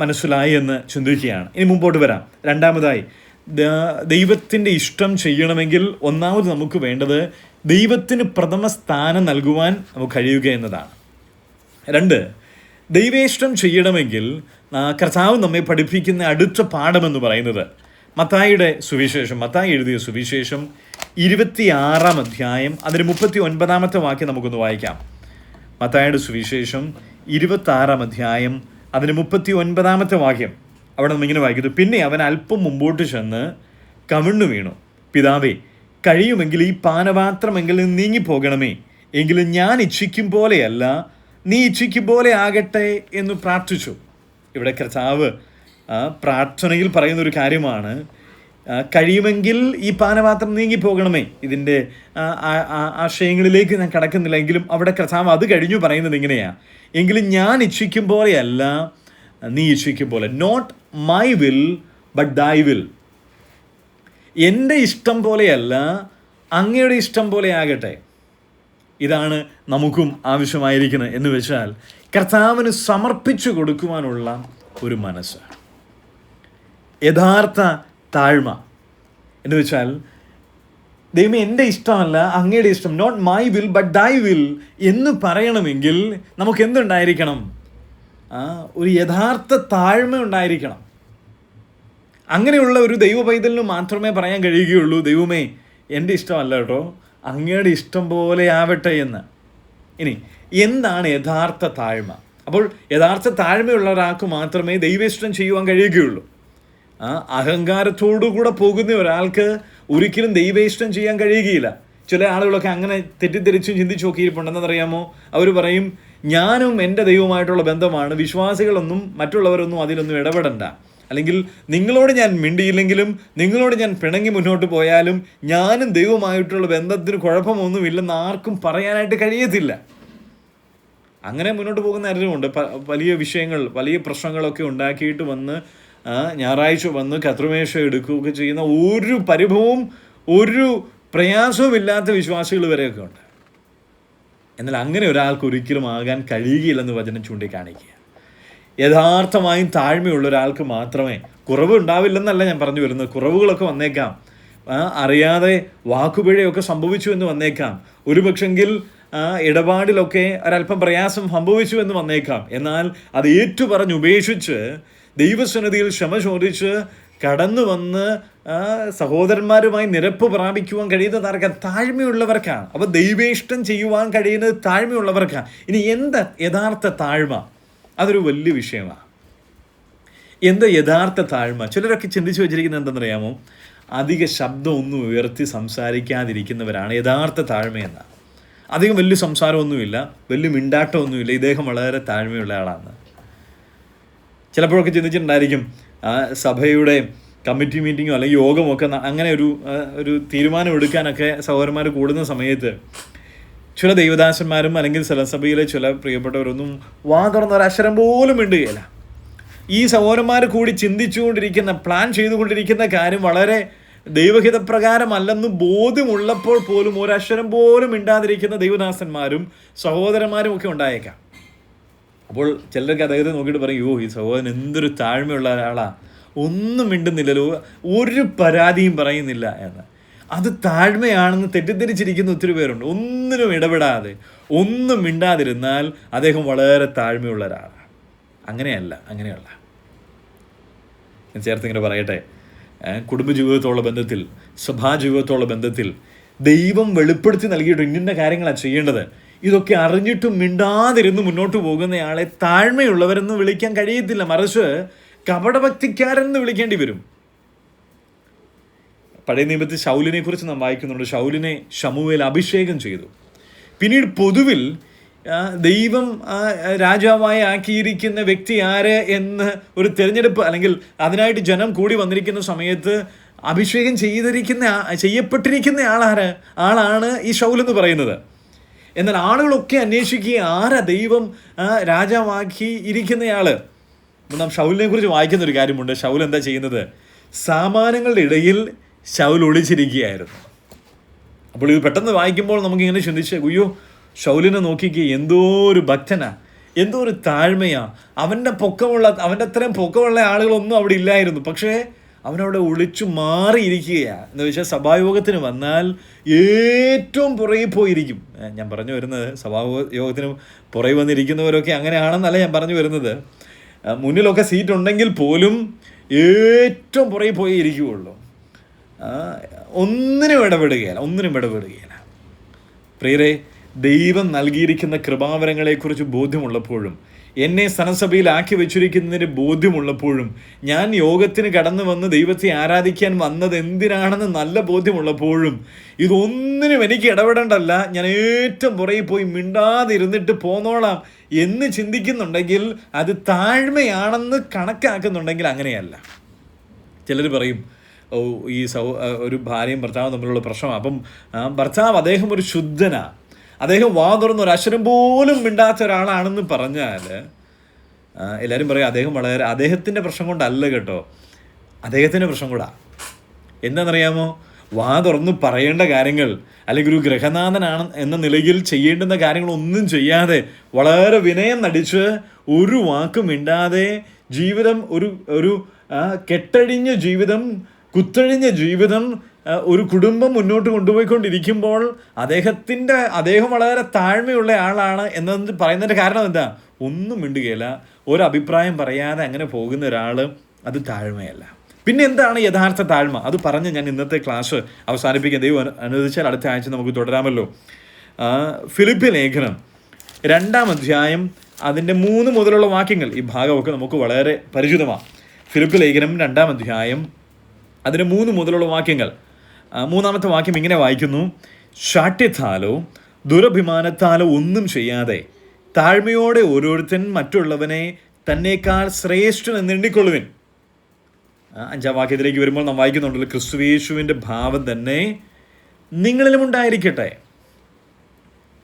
മനസ്സിലായി എന്ന് ചിന്തിക്കുകയാണ്. ഇനി മുമ്പോട്ട് വരാം. രണ്ടാമതായി, ദൈവത്തിൻ്റെ ഇഷ്ടം ചെയ്യണമെങ്കിൽ ഒന്നാമത് നമുക്ക് വേണ്ടത് ദൈവത്തിന് പ്രഥമ സ്ഥാനം നൽകുവാൻ നമുക്ക് കഴിയുക എന്നതാണ്. 2, ദൈവേഷ്ടം ചെയ്യണമെങ്കിൽ കർത്താവ് നമ്മെ പഠിപ്പിക്കുന്ന അടുത്ത പാഠമെന്ന് പറയുന്നത് മത്തായിയുടെ സുവിശേഷം, മത്തായി എഴുതിയ സുവിശേഷം 26-ാം അധ്യായം അതിന് 39-ാമത്തെ വാക്യം നമുക്കൊന്ന് വായിക്കാം. മത്തായിയുടെ സുവിശേഷം 26-ാം അധ്യായം അതിന് 39-ാമത്തെ വാക്യം. അവിടെ നമ്മിങ്ങനെ വായിക്കുന്നത്, പിന്നെ അവൻ അല്പം മുമ്പോട്ട് ചെന്ന് കവിണ്ണു വീണു, പിതാവേ, കഴിയുമെങ്കിൽ ഈ പാനപാത്രമെങ്കിൽ നീങ്ങിപ്പോകണമേ, എങ്കിലും ഞാൻ ഇച്ഛിക്കും പോലെയല്ല നീ ഇച്ഛിക്കും പോലെ ആകട്ടെ എന്ന് പ്രാർത്ഥിച്ചു. ഇവിടെ കർത്താവ് പ്രാർത്ഥനയിൽ പറയുന്നൊരു കാര്യമാണ്, കഴിയുമെങ്കിൽ ഈ പാനപാത്രം നീങ്ങിപ്പോകണമേ. ഇതിൻ്റെ ആശയങ്ങളിലേക്ക് ഞാൻ കടക്കുന്നില്ല, എങ്കിലും അവിടെ കർത്താവ് അത് കഴിഞ്ഞു പറയുന്നത് ഇങ്ങനെയാണ്, എങ്കിലും ഞാൻ ഇച്ഛിക്കും പോലെയല്ല നീ ഇച്ഛിക്കും പോലെ. നോട്ട് മൈ വിൽ ബട്ട് ദൈ വിൽ. എൻ്റെ ഇഷ്ടം പോലെയല്ല അങ്ങയുടെ ഇഷ്ടം പോലെ ആകട്ടെ. ഇതാണ് നമുക്കും ആവശ്യമായിരിക്കുന്നത്. എന്ന് വെച്ചാൽ കർത്താവിന് സമർപ്പിച്ചു കൊടുക്കുവാനുള്ള ഒരു മനസ്സ്, യഥാർത്ഥ താഴ്മ. എന്ന് വെച്ചാൽ ദൈവമേ, എൻ്റെ ഇഷ്ടമല്ല അങ്ങയുടെ ഇഷ്ടം, നോട്ട് മൈ വിൽ ബട്ട് ദൈ വിൽ എന്ന് പറയണമെങ്കിൽ നമുക്ക് എന്തുണ്ടായിരിക്കണം? ഒരു യഥാർത്ഥ താഴ്മ ഉണ്ടായിരിക്കണം. അങ്ങനെയുള്ള ഒരു ദൈവ പൈതലിന് മാത്രമേ പറയാൻ കഴിയുകയുള്ളൂ, ദൈവമേ, എൻ്റെ ഇഷ്ടമല്ല കേട്ടോ, അങ്ങയുടെ ഇഷ്ടം പോലെ ആവട്ടെ എന്ന്. ഇനി എന്താണ് യഥാർത്ഥ താഴ്മ? അപ്പോൾ യഥാർത്ഥ താഴ്മയുള്ള ഒരാൾക്ക് മാത്രമേ ദൈവേഷ്ടം ചെയ്യുവാൻ കഴിയുകയുള്ളൂ. അഹങ്കാരത്തോടുകൂടെ പോകുന്ന ഒരാൾക്ക് ഒരിക്കലും ദൈവേഷ്ടം ചെയ്യാൻ കഴിയുകയില്ല. ചില ആളുകളൊക്കെ അങ്ങനെ തെറ്റിദ്ധരിച്ചും ചിന്തിച്ചു നോക്കിയിരിപ്പുണ്ടെന്നറിയാമോ? അവർ പറയും, ഞാനും എൻ്റെ ദൈവമായിട്ടുള്ള ബന്ധമാണ്, വിശ്വാസികളൊന്നും മറ്റുള്ളവരൊന്നും അതിലൊന്നും ഇടപെടണ്ട, അല്ലെങ്കിൽ നിങ്ങളോട് ഞാൻ മിണ്ടിയില്ലെങ്കിലും നിങ്ങളോട് ഞാൻ പിണങ്ങി മുന്നോട്ട് പോയാലും ഞാനും ദൈവമായിട്ടുള്ള ബന്ധത്തിന് കുഴപ്പമൊന്നുമില്ലെന്ന് ആർക്കും പറയാനായിട്ട് കഴിയത്തില്ല. അങ്ങനെ മുന്നോട്ട് പോകുന്ന ആരുമുണ്ട്. വലിയ വിഷയങ്ങൾ, വലിയ പ്രശ്നങ്ങളൊക്കെ ഉണ്ടാക്കിയിട്ട് വന്ന് ഞായറാഴ്ച വന്ന് കത്രിമേശ എടുക്കുകയൊക്കെ ചെയ്യുന്ന ഒരു പരിഭവവും ഒരു പ്രയാസവും ഇല്ലാത്ത വിശ്വാസികൾ വരെയൊക്കെ ഉണ്ട്. എന്നാൽ അങ്ങനെ ഒരാൾക്ക് ഒരിക്കലും ആകാൻ കഴിയുകയില്ലെന്ന് വചനം ചൂണ്ടിക്കാണിക്കുക. യഥാർത്ഥമായും താഴ്മയുള്ള ഒരാൾക്ക് മാത്രമേ, കുറവ് ഉണ്ടാവില്ലെന്നല്ല ഞാൻ പറഞ്ഞു വരുന്നത്, കുറവുകളൊക്കെ വന്നേക്കാം, അറിയാതെ വാക്കുപിഴയൊക്കെ സംഭവിച്ചു എന്ന് വന്നേക്കാം, ഒരുപക്ഷെങ്കിൽ ഇടപാടിലൊക്കെ ഒരല്പം പ്രയാസം സംഭവിച്ചു എന്ന് വന്നേക്കാം. എന്നാൽ അത് ഏറ്റുപറഞ്ഞ് ഉപേക്ഷിച്ച് ദൈവസന്നിധിയിൽ ക്ഷമ ചോദിച്ച് കടന്നു വന്ന് സഹോദരന്മാരുമായി നിരപ്പ് പ്രാപിക്കുവാൻ കഴിയുന്നത് ആർക്കാ? താഴ്മയുള്ളവർക്കാണ്. അപ്പോൾ ദൈവേഷ്ടം ചെയ്യുവാൻ കഴിയുന്നത് താഴ്മയുള്ളവർക്കാണ്. ഇനി എന്താ യഥാർത്ഥ താഴ്മ? അതൊരു വലിയ വിഷയമാണ്. എന്താ യഥാർത്ഥ താഴ്മ? ചിലരൊക്കെ ചിന്തിച്ചു വെച്ചിരിക്കുന്നത് എന്തെന്നറിയാമോ? അധിക ശബ്ദമൊന്നും ഉയർത്തി സംസാരിക്കാതിരിക്കുന്നവരാണ് യഥാർത്ഥ താഴ്മയെന്ന. അധികം വലിയ സംസാരമൊന്നുമില്ല, വലിയ മിണ്ടാട്ടമൊന്നുമില്ല, ഇദ്ദേഹം വളരെ താഴ്മയുള്ള ആളാണ്. ചിലപ്പോഴൊക്കെ ചിന്തിച്ചിട്ടുണ്ടായിരിക്കും, സഭയുടെ കമ്മിറ്റി മീറ്റിങ്ങോ അല്ലെങ്കിൽ യോഗമൊക്കെ അങ്ങനെ ഒരു തീരുമാനം എടുക്കാനൊക്കെ സഹോദരന്മാർ കൂടുന്ന സമയത്ത് ചില ദൈവദാസന്മാരും അല്ലെങ്കിൽ സഭയിലെ ചില പ്രിയപ്പെട്ടവരൊന്നും വാ തുറന്ന ഒരക്ഷരം പോലും മിണ്ടുകയില്ല. ഈ സഹോദരന്മാർ കൂടി ചിന്തിച്ചുകൊണ്ടിരിക്കുന്ന, പ്ലാൻ ചെയ്തുകൊണ്ടിരിക്കുന്ന കാര്യം വളരെ ദൈവഹിതപ്രകാരമല്ലെന്ന് ബോധ്യമുള്ളപ്പോൾ പോലും ഒരക്ഷരം പോലും മിണ്ടാതിരിക്കുന്ന ദൈവദാസന്മാരും സഹോദരന്മാരും ഒക്കെ ഉണ്ടായേക്കാം. അപ്പോൾ ചിലർക്ക് അദ്ദേഹത്തെ നോക്കിയിട്ട് പറയും, ഈ സഹോദരൻ എന്തൊരു താഴ്മയുള്ള ഒരാളാ, ഒന്നും മിണ്ടുന്നില്ലല്ലോ, ഒരു പരാതിയും പറയുന്നില്ല എന്ന്. അത് താഴ്മയാണെന്ന് തെറ്റിദ്ധരിച്ചിരിക്കുന്ന ഒത്തിരി പേരുണ്ട്. ഒന്നിനും ഇടപെടാതെ ഒന്നും മിണ്ടാതിരുന്നാൽ അദ്ദേഹം വളരെ താഴ്മയുള്ള ഒരാളാണ്. അങ്ങനെയല്ല. ഞാൻ ചേർത്തിങ്ങനെ പറയട്ടെ, കുടുംബജീവിതത്തോടുള്ള ബന്ധത്തിൽ, സഭാജീവിതത്തോടുള്ള ബന്ധത്തിൽ ദൈവം വെളിപ്പെടുത്തി നൽകിയിട്ട് ഇന്ന കാര്യങ്ങളാണ് ചെയ്യേണ്ടത്, ഇതൊക്കെ അറിഞ്ഞിട്ടും മിണ്ടാതിരുന്ന് മുന്നോട്ട് പോകുന്നയാളെ താഴ്മയുള്ളവരെന്ന് വിളിക്കാൻ കഴിയത്തില്ല, മറിച്ച് കപടഭക്തിക്കാരെന്ന് വിളിക്കേണ്ടി വരും. പഴയ നിയമത്തിൽ ശൗലിനെ കുറിച്ച് നാം വായിക്കുന്നുണ്ട്. ശൗലിനെ ശമൂവേൽ അഭിഷേകം ചെയ്തു. പിന്നീട് പൊതുവിൽ ദൈവം രാജാവായി ആക്കിയിരിക്കുന്ന വ്യക്തി ആര് എന്ന് ഒരു തിരഞ്ഞെടുപ്പ്, അല്ലെങ്കിൽ അതിനായിട്ട് ജനം കൂടി വന്നിരിക്കുന്ന സമയത്ത് അഭിഷേകം ചെയ്യപ്പെട്ടിരിക്കുന്ന ആളാണ് ഈ ശൗൽ എന്ന് പറയുന്നത്. എന്നാൽ ആളുകളൊക്കെ അന്വേഷിക്കുക ആരാ ദൈവം രാജാവാക്കി ഇരിക്കുന്നയാള്. നാം ഷൗലിനെ കുറിച്ച് വായിക്കുന്ന ഒരു കാര്യമുണ്ട്. ഷൗൽ എന്താ ചെയ്യുന്നത്? സാമാനങ്ങളുടെ ഇടയിൽ ഷൗൽ ഒളിച്ചിരിക്കുകയായിരുന്നു. അപ്പോൾ ഇത് പെട്ടെന്ന് വായിക്കുമ്പോൾ നമുക്കിങ്ങനെ ചിന്തിച്ച്, അയ്യോ ഷൗലിനെ നോക്കിക്കുക, എന്തോ ഒരു ഭക്തനാ, എന്തോ ഒരു താഴ്മയാ, അവൻ്റെ അത്രയും പൊക്കമുള്ള ആളുകളൊന്നും അവിടെ ഇല്ലായിരുന്നു. പക്ഷേ അവനവിടെ ഒളിച്ചു മാറിയിരിക്കുകയാണ്. എന്ന് വെച്ചാൽ സഭായോഗത്തിന് വന്നാൽ ഏറ്റവും പുറകെ പോയിരിക്കും. ഞാൻ പറഞ്ഞു വരുന്നത് സഭായോഗത്തിന് പുറകെ വന്നിരിക്കുന്നവരൊക്കെ അങ്ങനെയാണെന്നല്ല ഞാൻ പറഞ്ഞു വരുന്നത്. മുന്നിലൊക്കെ സീറ്റ് ഉണ്ടെങ്കിൽ പോലും ഏറ്റവും പുറകെ പോയി ഇരിക്കുകയുള്ളൂ. ഒന്നിനും ഇടപെടുകയില്ല. പ്രിയരെ, ദൈവം നൽകിയിരിക്കുന്ന കൃപാവരങ്ങളെക്കുറിച്ച് ബോധ്യമുള്ളപ്പോഴും എന്നെ സനസഭയിലാക്കി വെച്ചിരിക്കുന്നതിന് ബോധ്യമുള്ളപ്പോഴും ഞാൻ യോഗത്തിന് കടന്നു വന്ന് ദൈവത്തെ ആരാധിക്കാൻ വന്നത് എന്തിനാണെന്ന് നല്ല ബോധ്യമുള്ളപ്പോഴും ഇതൊന്നിനും എനിക്ക് ഇടപെടേണ്ടല്ല, ഞാൻ ഏറ്റവും പുറകെ പോയി മിണ്ടാതിരുന്നിട്ട് പോന്നോളാം എന്ന് ചിന്തിക്കുന്നുണ്ടെങ്കിൽ, അത് താഴ്മയാണെന്ന് കണക്കാക്കുന്നുണ്ടെങ്കിൽ അങ്ങനെയല്ല. ചിലർ പറയും, ഈ ഒരു ഭാര്യയും ഭർത്താവും തമ്മിലുള്ള പ്രശ്നമാണ്. അപ്പം ഭർത്താവ് അദ്ദേഹം ഒരു ശുദ്ധനാ, അദ്ദേഹം വാ തുറന്ന് ഒരു അക്ഷരം പോലും മിണ്ടാത്ത ഒരാളാണെന്ന് പറഞ്ഞാൽ എല്ലാവരും പറയും അദ്ദേഹത്തിൻ്റെ പ്രശ്നം കൊണ്ടല്ല കേട്ടോ, അദ്ദേഹത്തിൻ്റെ പ്രശ്നം കൂടാ. എന്താണെന്നറിയാമോ? വാ തുറന്ന് പറയേണ്ട കാര്യങ്ങൾ, അല്ലെങ്കിൽ ഒരു ഗൃഹനാഥനാണ് എന്ന നിലയിൽ ചെയ്യേണ്ടുന്ന കാര്യങ്ങളൊന്നും ചെയ്യാതെ വളരെ വിനയം നടിച്ച് ഒരു വാക്കും മിണ്ടാതെ ജീവിതം ഒരു കെട്ടഴിഞ്ഞ ജീവിതം, കുത്തഴിഞ്ഞ ജീവിതം, ഒരു കുടുംബം മുന്നോട്ട് കൊണ്ടുപോയിക്കൊണ്ടിരിക്കുമ്പോൾ അദ്ദേഹം വളരെ താഴ്മയുള്ള ആളാണ് എന്നത് പറയുന്നതിൻ്റെ കാരണം എന്താ? ഒന്നും മിണ്ടുകയില്ല, ഒരഭിപ്രായം പറയാതെ അങ്ങനെ പോകുന്ന ഒരാൾ, അത് താഴ്മയല്ല. പിന്നെ എന്താണ് യഥാർത്ഥ താഴ്മ? അത് പറഞ്ഞ് ഞാൻ ഇന്നത്തെ ക്ലാസ് അവസാനിപ്പിക്കാൻ ദൈവം അനുവദിച്ചാൽ അടുത്ത ആഴ്ച നമുക്ക് തുടരാമല്ലോ. ഫിലിപ്പി ലേഖനം 2-ാം അധ്യായം അതിൻ്റെ 3 മുതലുള്ള വാക്യങ്ങൾ, ഈ ഭാഗമൊക്കെ നമുക്ക് വളരെ പരിചിതമാണ്. ഫിലിപ്പി ലേഖനം 2-ാം അധ്യായം അതിന് 3 മുതലുള്ള വാക്യങ്ങൾ. 3-ാമത്തെ വാക്യം ഇങ്ങനെ വായിക്കുന്നു: ശാഠ്യത്താലോ ദുരഭിമാനത്താലോ ഒന്നും ചെയ്യാതെ താഴ്മയോടെ ഓരോരുത്തൻ മറ്റുള്ളവനെ തന്നേക്കാൾ ശ്രേഷ്ഠൻ എന്ന് എണ്ണിക്കൊള്ളുവിൻ. 5-ാം വാക്യത്തിലേക്ക് വരുമ്പോൾ നാം വായിക്കുന്നുണ്ടല്ലോ, ക്രിസ്തുയേശുവിൻ്റെ ഭാവം തന്നെ നിങ്ങളിലും ഉണ്ടായിരിക്കട്ടെ.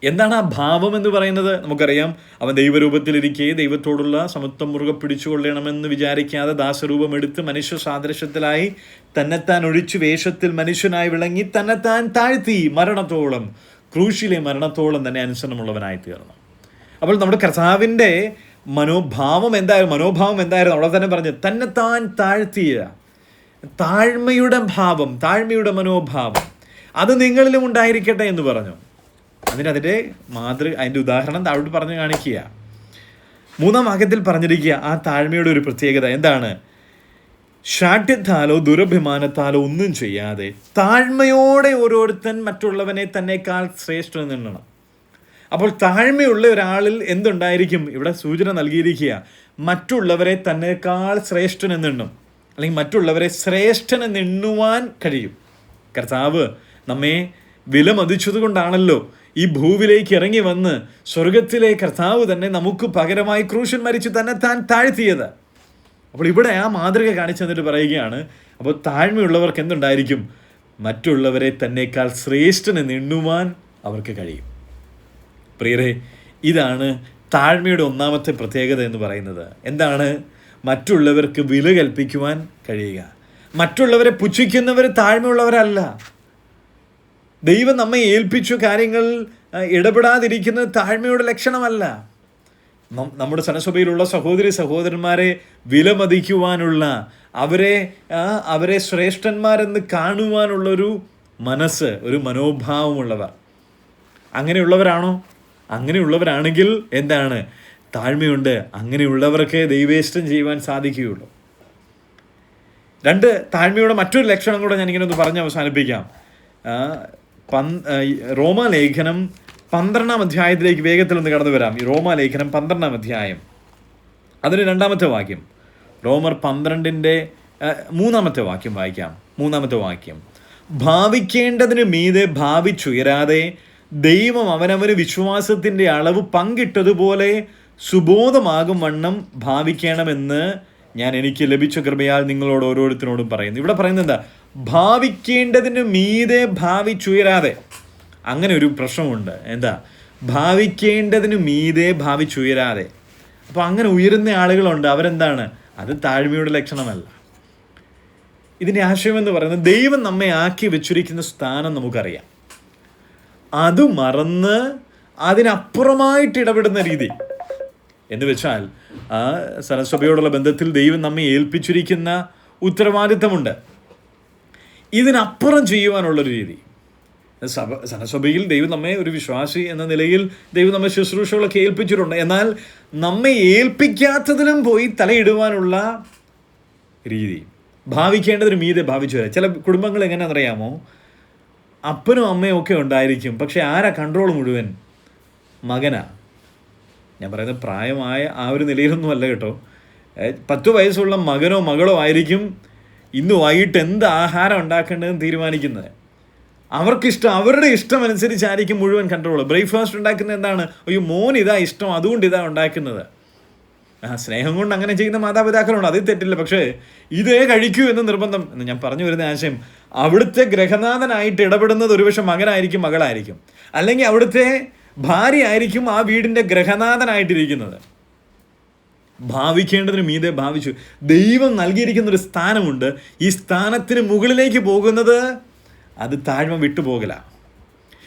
എന്താണ് ആ ഭാവം എന്ന് പറയുന്നത്? നമുക്കറിയാം, അവൻ ദൈവരൂപത്തിലിരിക്കെ ദൈവത്തോടുള്ള സമത്വം മുറുകെ പിടിച്ചുകൊള്ളണമെന്ന് വിചാരിക്കാതെ ദാസരൂപം എടുത്ത് മനുഷ്യ സാദൃശ്യത്തിലായി തന്നെത്താൻ ഒഴിച്ചു വേഷത്തിൽ മനുഷ്യനായി വിളങ്ങി തന്നെത്താൻ താഴ്ത്തി മരണത്തോളം, ക്രൂശിലെ മരണത്തോളം തന്നെ അനുസരണമുള്ളവനായി തീർന്നു. അപ്പോൾ നമ്മുടെ കർത്താവിൻ്റെ മനോഭാവം എന്തായിരുന്നു? അവിടെ തന്നെ പറഞ്ഞ് തന്നെത്താൻ താഴ്ത്തിയ താഴ്മയുടെ ഭാവം, താഴ്മയുടെ മനോഭാവം അത് നിങ്ങളിലും ഉണ്ടായിരിക്കട്ടെ എന്ന് പറഞ്ഞു. അതിൻ്റെ ഉദാഹരണം താഴോട്ട് പറഞ്ഞു കാണിക്കുക. 3-ാം വാക്യത്തിൽ പറഞ്ഞിരിക്കുക ആ താഴ്മയുടെ ഒരു പ്രത്യേകത എന്താണ്? ശാഠ്യത്താലോ ദുരഭിമാനത്താലോ ഒന്നും ചെയ്യാതെ താഴ്മയോടെ ഓരോരുത്തൻ മറ്റുള്ളവനെ തന്നേക്കാൾ ശ്രേഷ്ഠൻ എന്നെണ്ണണം. അപ്പോൾ താഴ്മയുള്ള ഒരാളിൽ എന്തുണ്ടായിരിക്കും? ഇവിടെ സൂചന നൽകിയിരിക്കുക, മറ്റുള്ളവരെ തന്നേക്കാൾ ശ്രേഷ്ഠൻ എന്നെണ്ണും, അല്ലെങ്കിൽ മറ്റുള്ളവരെ ശ്രേഷ്ഠൻ എന്നെണ്ണുവാൻ കഴിയും. കർത്താവ് നമ്മെ വിലമതിച്ചത് കൊണ്ടാണല്ലോ ഈ ഭൂവിലേക്ക് ഇറങ്ങി വന്ന് സ്വർഗത്തിലെ കർത്താവ് തന്നെ നമുക്ക് പകരമായി ക്രൂശിൽ മരിച്ച് തന്നെ താൻ താഴ്ത്തിയത്. അപ്പോൾ ഇവിടെ ആ മാതൃക കാണിച്ചു തന്നിട്ട് പറയുകയാണ്, അപ്പോൾ താഴ്മയുള്ളവർക്ക് എന്തുണ്ടായിരിക്കും? മറ്റുള്ളവരെ തന്നേക്കാൾ ശ്രേഷ്ഠനെന്ന് എണ്ണുവാൻ അവർക്ക് കഴിയും. പ്രിയരെ, ഇതാണ് താഴ്മയുടെ 1-ാമത്തെ പ്രത്യേകത എന്ന് പറയുന്നത്. എന്താണ്? മറ്റുള്ളവർക്ക് വില കൽപ്പിക്കുവാൻ കഴിയുക. മറ്റുള്ളവരെ പുച്ഛിക്കുന്നവർ താഴ്മയുള്ളവരല്ല. ദൈവം നമ്മെ ഏൽപ്പിച്ചു കാര്യങ്ങൾ ഇടപെടാതിരിക്കുന്നത് താഴ്മയുടെ ലക്ഷണമല്ല. നമ്മുടെ സനസഭയിലുള്ള സഹോദരന്മാരെ വിലമതിക്കുവാനുള്ള, അവരെ ശ്രേഷ്ഠന്മാരെന്ന് കാണുവാനുള്ളൊരു മനസ്സ്, ഒരു മനോഭാവമുള്ളവർ അങ്ങനെയുള്ളവരാണോ? അങ്ങനെയുള്ളവരാണെങ്കിൽ എന്താണ്? താഴ്മയുണ്ട്. അങ്ങനെയുള്ളവർക്ക് ദൈവേഷ്ടം ചെയ്യുവാൻ സാധിക്കുകയുള്ളൂ. താഴ്മയുടെ മറ്റൊരു ലക്ഷണം കൂടെ ഞാനിങ്ങനെ ഒന്ന് പറഞ്ഞ് അവസാനിപ്പിക്കാം. റോമാലേഖനം 12-ാം അധ്യായത്തിലേക്ക് വേഗത്തിൽ ഒന്ന് കടന്നു വരാം. ഈ റോമാലേഖനം 12-ാം അധ്യായം അതിന് 2-ാമത്തെ വാക്യം, റോമർ 12-ന്റെ 3-ാമത്തെ വാക്യം വായിക്കാം. 3-ാമത്തെ വാക്യം: ഭാവിക്കേണ്ടതിന് മീതെ ഭാവിച്ചുയരാതെ ദൈവം അവനവന് വിശ്വാസത്തിൻ്റെ അളവ് പങ്കിട്ടതുപോലെ സുബോധമാകും വണ്ണം ഭാവിക്കണമെന്ന് ഞാൻ എനിക്ക് ലഭിച്ച കൃപയാൽ നിങ്ങളോട് ഓരോരുത്തരോടും പറയുന്നു. ഇവിടെ പറയുന്നത് എന്താ? ഭാവിക്കേണ്ടതിന് മീതെ ഭാവിച്ചുയരാതെ. അങ്ങനെ ഒരു പ്രശ്നമുണ്ട്. എന്താ? ഭാവിക്കേണ്ടതിനു മീതെ ഭാവിച്ചുയരാതെ. അപ്പോൾ അങ്ങനെ ഉയരുന്ന ആളുകളുണ്ട്. അവരെന്താണ്? അത് താഴ്മയുടെ ലക്ഷണമല്ല. ഇതിൻ്റെ ആശയമെന്ന് പറയുന്നത് ദൈവം നമ്മെ ആക്കി വെച്ചിരിക്കുന്ന സ്ഥാനം നമുക്കറിയാം. അത് മറന്ന് അതിനപ്പുറമായിട്ട് ഇടപെടുന്ന രീതി എന്ന് വെച്ചാൽ ആ സനസഭയോടുള്ള ബന്ധത്തിൽ ദൈവം നമ്മെ ഏൽപ്പിച്ചിരിക്കുന്ന ഉത്തരവാദിത്തമുണ്ട്. ഇതിനപ്പുറം ചെയ്യുവാനുള്ളൊരു രീതി. സനസഭയിൽ ദൈവം നമ്മെ ഒരു വിശ്വാസി എന്ന നിലയിൽ ദൈവം നമ്മെ ശുശ്രൂഷകളൊക്കെ ഏൽപ്പിച്ചിട്ടുണ്ട്. എന്നാൽ നമ്മെ ഏൽപ്പിക്കാത്തതിലും പോയി തലയിടുവാനുള്ള രീതി, ഭാവിക്കേണ്ടതിന് മീതെ ഭാവിച്ചു വരാം. ചില കുടുംബങ്ങൾ എങ്ങനെയാണെന്നറിയാമോ? അപ്പനും അമ്മയും ഒക്കെ ഉണ്ടായിരിക്കും, പക്ഷെ ആരാ കൺട്രോൾ മുഴുവൻ? മകനാ. ഞാൻ പറയുന്നത് പ്രായമായ ആ ഒരു നിലയിലൊന്നും അല്ല കേട്ടോ. 10 വയസ്സുള്ള മകനോ മകളോ ആയിരിക്കും ഇന്ന് വൈകിട്ട് എന്ത് ആഹാരം ഉണ്ടാക്കേണ്ടതെന്ന് തീരുമാനിക്കുന്നത്. അവർക്കിഷ്ടം, അവരുടെ ഇഷ്ടം അനുസരിച്ചായിരിക്കും മുഴുവൻ കൺട്രോൾ. ബ്രേക്ക്ഫാസ്റ്റ് ഉണ്ടാക്കുന്നത് എന്താണ്? അയ്യോ മോൻ ഇതാ ഇഷ്ടം, അതുകൊണ്ട് ഇതാ ഉണ്ടാക്കുന്നത്. സ്നേഹം കൊണ്ട് അങ്ങനെ ചെയ്യുന്ന മാതാപിതാക്കളുണ്ട്, അതിൽ തെറ്റില്ല. പക്ഷേ ഇതേ കഴിക്കൂ എന്ന് നിർബന്ധം. എന്ന് ഞാൻ പറഞ്ഞു വരുന്ന ആശയം, അവിടുത്തെ ഗ്രഹനാഥനായിട്ട് ഇടപെടുന്നത് ഒരുപക്ഷെ മകനായിരിക്കും, മകളായിരിക്കും, അല്ലെങ്കിൽ അവിടുത്തെ ഭാര്യ ആയിരിക്കും ആ വീടിൻ്റെ ഗ്രഹനാഥനായിട്ടിരിക്കുന്നത്. ഭാവിക്കേണ്ടതിന് മീതെ ഭാവിച്ചു. ദൈവം നൽകിയിരിക്കുന്ന ഒരു സ്ഥാനമുണ്ട്. ഈ സ്ഥാനത്തിന് മുകളിലേക്ക് പോകുന്നത് അത് താഴ്മ വിട്ടുപോകല.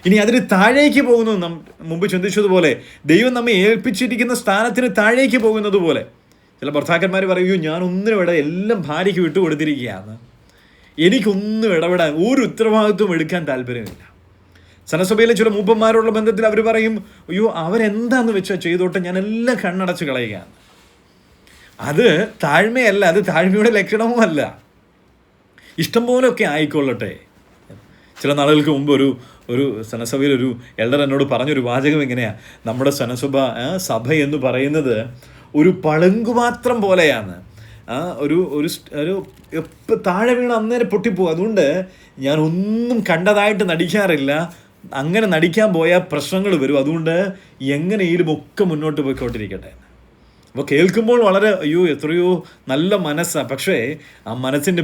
ഇനി അതിന് താഴേക്ക് പോകുന്നു. മുമ്പ് ചിന്തിച്ചതുപോലെ ദൈവം നമ്മെ ഏൽപ്പിച്ചിരിക്കുന്ന സ്ഥാനത്തിന് താഴേക്ക് പോകുന്നത് പോലെ. ചില ഭർത്താക്കന്മാർ പറയൂ, ഞാനൊന്നിനും എല്ലാം ഭാര്യയ്ക്ക് വിട്ടുകൊടുത്തിരിക്കുകയാണ്, എനിക്കൊന്നും ഇടപെടാൻ ഒരു ഉത്തരവാദിത്വം എടുക്കാൻ താല്പര്യമില്ല. സനസഭയിലെ ചില മൂപ്പന്മാരോടുള്ള ബന്ധത്തിൽ അവർ പറയും, അയ്യോ അവരെന്താന്ന് വെച്ചാൽ ചെയ്തോട്ടെ, ഞാൻ എല്ലാം കണ്ണടച്ച് കളയുകയാണ്. അത് താഴ്മയല്ല, അത് താഴ്മയുടെ ലക്ഷണവുമല്ല. ഇഷ്ടം പോലെയൊക്കെ ആയിക്കൊള്ളട്ടെ. ചില നാളുകൾക്ക് മുമ്പ് ഒരു സനസഭയിലൊരു എൽഡർ എന്നോട് പറഞ്ഞൊരു വാചകം എങ്ങനെയാണ്, നമ്മുടെ സഭ എന്ന് പറയുന്നത് ഒരു പളുങ്കുപാത്രം പോലെയാണ്. ഒരു താഴെ വീണ് അന്നേരം പൊട്ടിപ്പോകും. അതുകൊണ്ട് ഞാൻ ഒന്നും കണ്ടതായിട്ട് നടിക്കാറില്ല. അങ്ങനെ നടിക്കാൻ പോയാൽ പ്രശ്നങ്ങൾ വരും. അതുകൊണ്ട് എങ്ങനെയും ഒക്കെ മുന്നോട്ട് പോയിക്കൊണ്ടിരിക്കട്ടെ. അപ്പോൾ കേൾക്കുമ്പോൾ വളരെ എത്രയോ നല്ല മനസ്സാണ്. പക്ഷേ ആ മനസ്സിൻ്റെ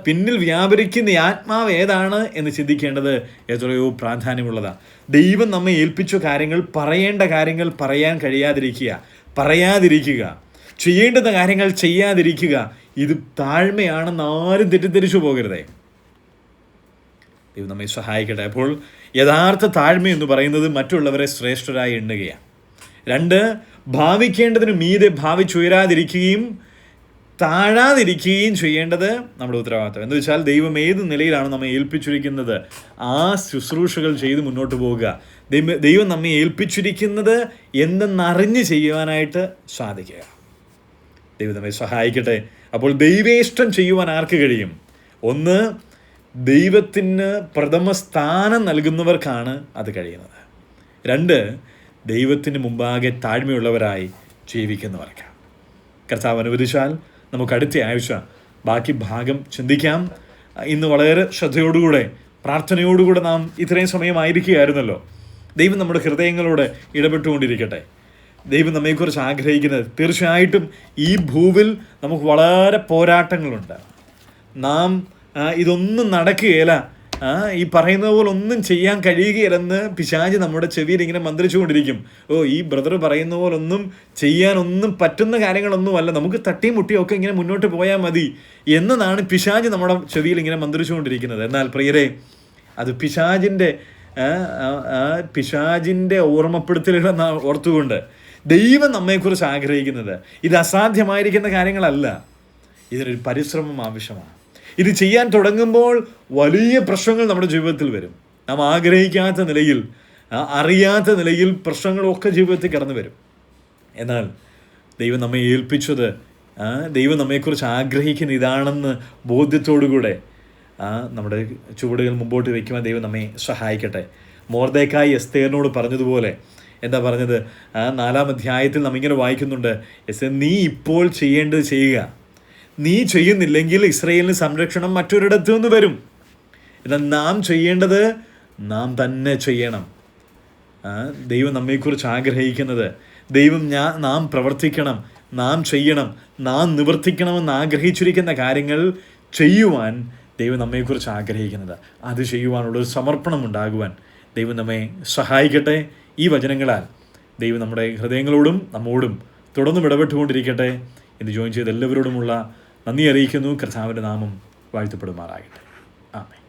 പിന്നിൽ വ്യാപരിക്കുന്ന ആത്മാവ് ഏതാണ് എന്ന് ചിന്തിക്കേണ്ടത് എത്രയോ പ്രാധാന്യമുള്ളതാണ്. ദൈവം നമ്മെ ഏൽപ്പിച്ച കാര്യങ്ങൾ, പറയേണ്ട കാര്യങ്ങൾ പറയാൻ പറയാതിരിക്കുക, ചെയ്യേണ്ടുന്ന കാര്യങ്ങൾ ചെയ്യാതിരിക്കുക, ഇത് താഴ്മയാണെന്ന് ആരും തെറ്റിദ്ധരിച്ചു പോകരുതേ. ദൈവം നമ്മെ സഹായിക്കട്ടെ. അപ്പോൾ യഥാർത്ഥ താഴ്മ എന്ന് പറയുന്നത് മറ്റുള്ളവരെ ശ്രേഷ്ഠരായി എണ്ണുകയാണ്. 2, ഭാവിക്കേണ്ടതിന് മീതെ ഭാവിച്ചുയരാതിരിക്കുകയും താഴാതിരിക്കുകയും ചെയ്യേണ്ടത് നമ്മുടെ ഉത്തരവാദിത്വം. എന്ന് വെച്ചാൽ ദൈവം ഏത് നിലയിലാണ് നമ്മെ ഏൽപ്പിച്ചിരിക്കുന്നത് ആ ശുശ്രൂഷകൾ ചെയ്ത് മുന്നോട്ട് പോവുക. ദൈവം നമ്മെ ഏൽപ്പിച്ചിരിക്കുന്നത് എന്തെന്നറിഞ്ഞ് ചെയ്യുവാനായിട്ട് സാധിക്കുക. ദൈവം നമ്മെ സഹായിക്കട്ടെ. അപ്പോൾ ദൈവേഷ്ടം ചെയ്യുവാൻ ആർക്ക് കഴിയും? 1, ദൈവത്തിന് പ്രഥമ സ്ഥാനം നൽകുന്നവർക്കാണ് അത് കഴിയുന്നത്. 2, ദൈവത്തിന് മുമ്പാകെ താഴ്മയുള്ളവരായി ജീവിക്കുന്നവർക്ക്. കർത്താവ് അനുവദിച്ചാൽ നമുക്ക് അടുത്ത ആഴ്ച ബാക്കി ഭാഗം ചിന്തിക്കാം. ഇന്ന് വളരെ ശ്രദ്ധയോടുകൂടെ പ്രാർത്ഥനയോടുകൂടെ നാം ഇത്രയും സമയമായിരിക്കുകയായിരുന്നല്ലോ. ദൈവം നമ്മുടെ ഹൃദയങ്ങളോട് ഇടപെട്ടുകൊണ്ടിരിക്കട്ടെ. ദൈവം നമ്മെക്കുറിച്ച് ആഗ്രഹിക്കുന്നത് തീർച്ചയായിട്ടും ഈ ഭൂവിൽ നമുക്ക് വളരെ പോരാട്ടങ്ങളുണ്ട്. നാം ഇതൊന്നും നടക്കുകയില്ല, ഈ പറയുന്നത് പോലെ ഒന്നും ചെയ്യാൻ കഴിയുകയില്ലെന്ന് പിശാച് നമ്മുടെ ചെവിയിൽ ഇങ്ങനെ മന്ത്രിച്ചുകൊണ്ടിരിക്കും. ഈ ബ്രദർ പറയുന്ന പോലെ ഒന്നും ചെയ്യാനൊന്നും പറ്റുന്ന കാര്യങ്ങളൊന്നുമല്ല, നമുക്ക് തട്ടിയും മുട്ടിയൊക്കെ ഇങ്ങനെ മുന്നോട്ട് പോയാൽ മതി എന്നതാണ് പിശാച് നമ്മുടെ ചെവിയിൽ ഇങ്ങനെ മന്ത്രിച്ചുകൊണ്ടിരിക്കുന്നത്. എന്നാൽ പ്രിയരെ, അത് പിശാചിൻ്റെ ഓർമ്മപ്പെടുത്തലുകൾ ഓർത്തുകൊണ്ട് ദൈവം നമ്മെക്കുറിച്ച് ആഗ്രഹിക്കുന്നത് ഇത് അസാധ്യമായിരിക്കുന്ന കാര്യങ്ങളല്ല. ഇതിനൊരു പരിശ്രമം ആവശ്യമാണ്. ഇത് ചെയ്യാൻ തുടങ്ങുമ്പോൾ വലിയ പ്രശ്നങ്ങൾ നമ്മുടെ ജീവിതത്തിൽ വരും. നാം ആഗ്രഹിക്കാത്ത നിലയിൽ, അറിയാത്ത നിലയിൽ പ്രശ്നങ്ങളൊക്കെ ജീവിതത്തിൽ കടന്നു വരും. എന്നാൽ ദൈവം നമ്മെ ഏൽപ്പിച്ചത്, ദൈവം നമ്മെക്കുറിച്ച് ആഗ്രഹിക്കുന്ന ഇതാണെന്ന് ബോധ്യത്തോടുകൂടെ നമ്മുടെ ചുവടുകൾ മുമ്പോട്ട് വയ്ക്കുവാൻ ദൈവം നമ്മെ സഹായിക്കട്ടെ. മൊർദെഖായി എസ്തേറിനോട് പറഞ്ഞതുപോലെ എന്താ പറഞ്ഞത്? 4-ാം അധ്യായത്തിൽ നാം ഇങ്ങനെ വായിക്കുന്നുണ്ട്, നീ ഇപ്പോൾ ചെയ്യേണ്ടത് ചെയ്യുക, നീ ചെയ്യുന്നില്ലെങ്കിൽ ഇസ്രായേലിന് സംരക്ഷണം മറ്റൊരിടത്തു നിന്ന് വരും. എന്നാൽ നാം ചെയ്യേണ്ടത് നാം തന്നെ ചെയ്യണം. ദൈവം നമ്മെക്കുറിച്ച് ആഗ്രഹിക്കുന്നത്, നാം പ്രവർത്തിക്കണം, നാം ചെയ്യണം, നാം നിവർത്തിക്കണമെന്ന് ആഗ്രഹിച്ചിരിക്കുന്ന കാര്യങ്ങൾ ചെയ്യുവാൻ ദൈവം നമ്മെക്കുറിച്ച് ആഗ്രഹിക്കുന്നത്, അത് ചെയ്യുവാനുള്ളൊരു സമർപ്പണം ഉണ്ടാകുവാൻ ദൈവം നമ്മെ സഹായിക്കട്ടെ. ഈ വചനങ്ങളാൽ ദൈവം നമ്മുടെ ഹൃദയങ്ങളോടും നമ്മോടും തുടർന്നും ഇടപെട്ടുകൊണ്ടിരിക്കട്ടെ എന്ന് ജോയിൻ ചെയ്ത എല്ലാവരോടുമുള്ള നന്ദി അറിയിക്കുന്നു. കർത്താവിൻ്റെ നാമം വാഴ്ത്തപ്പെടുമാറാകട്ടെ. ആമേൻ.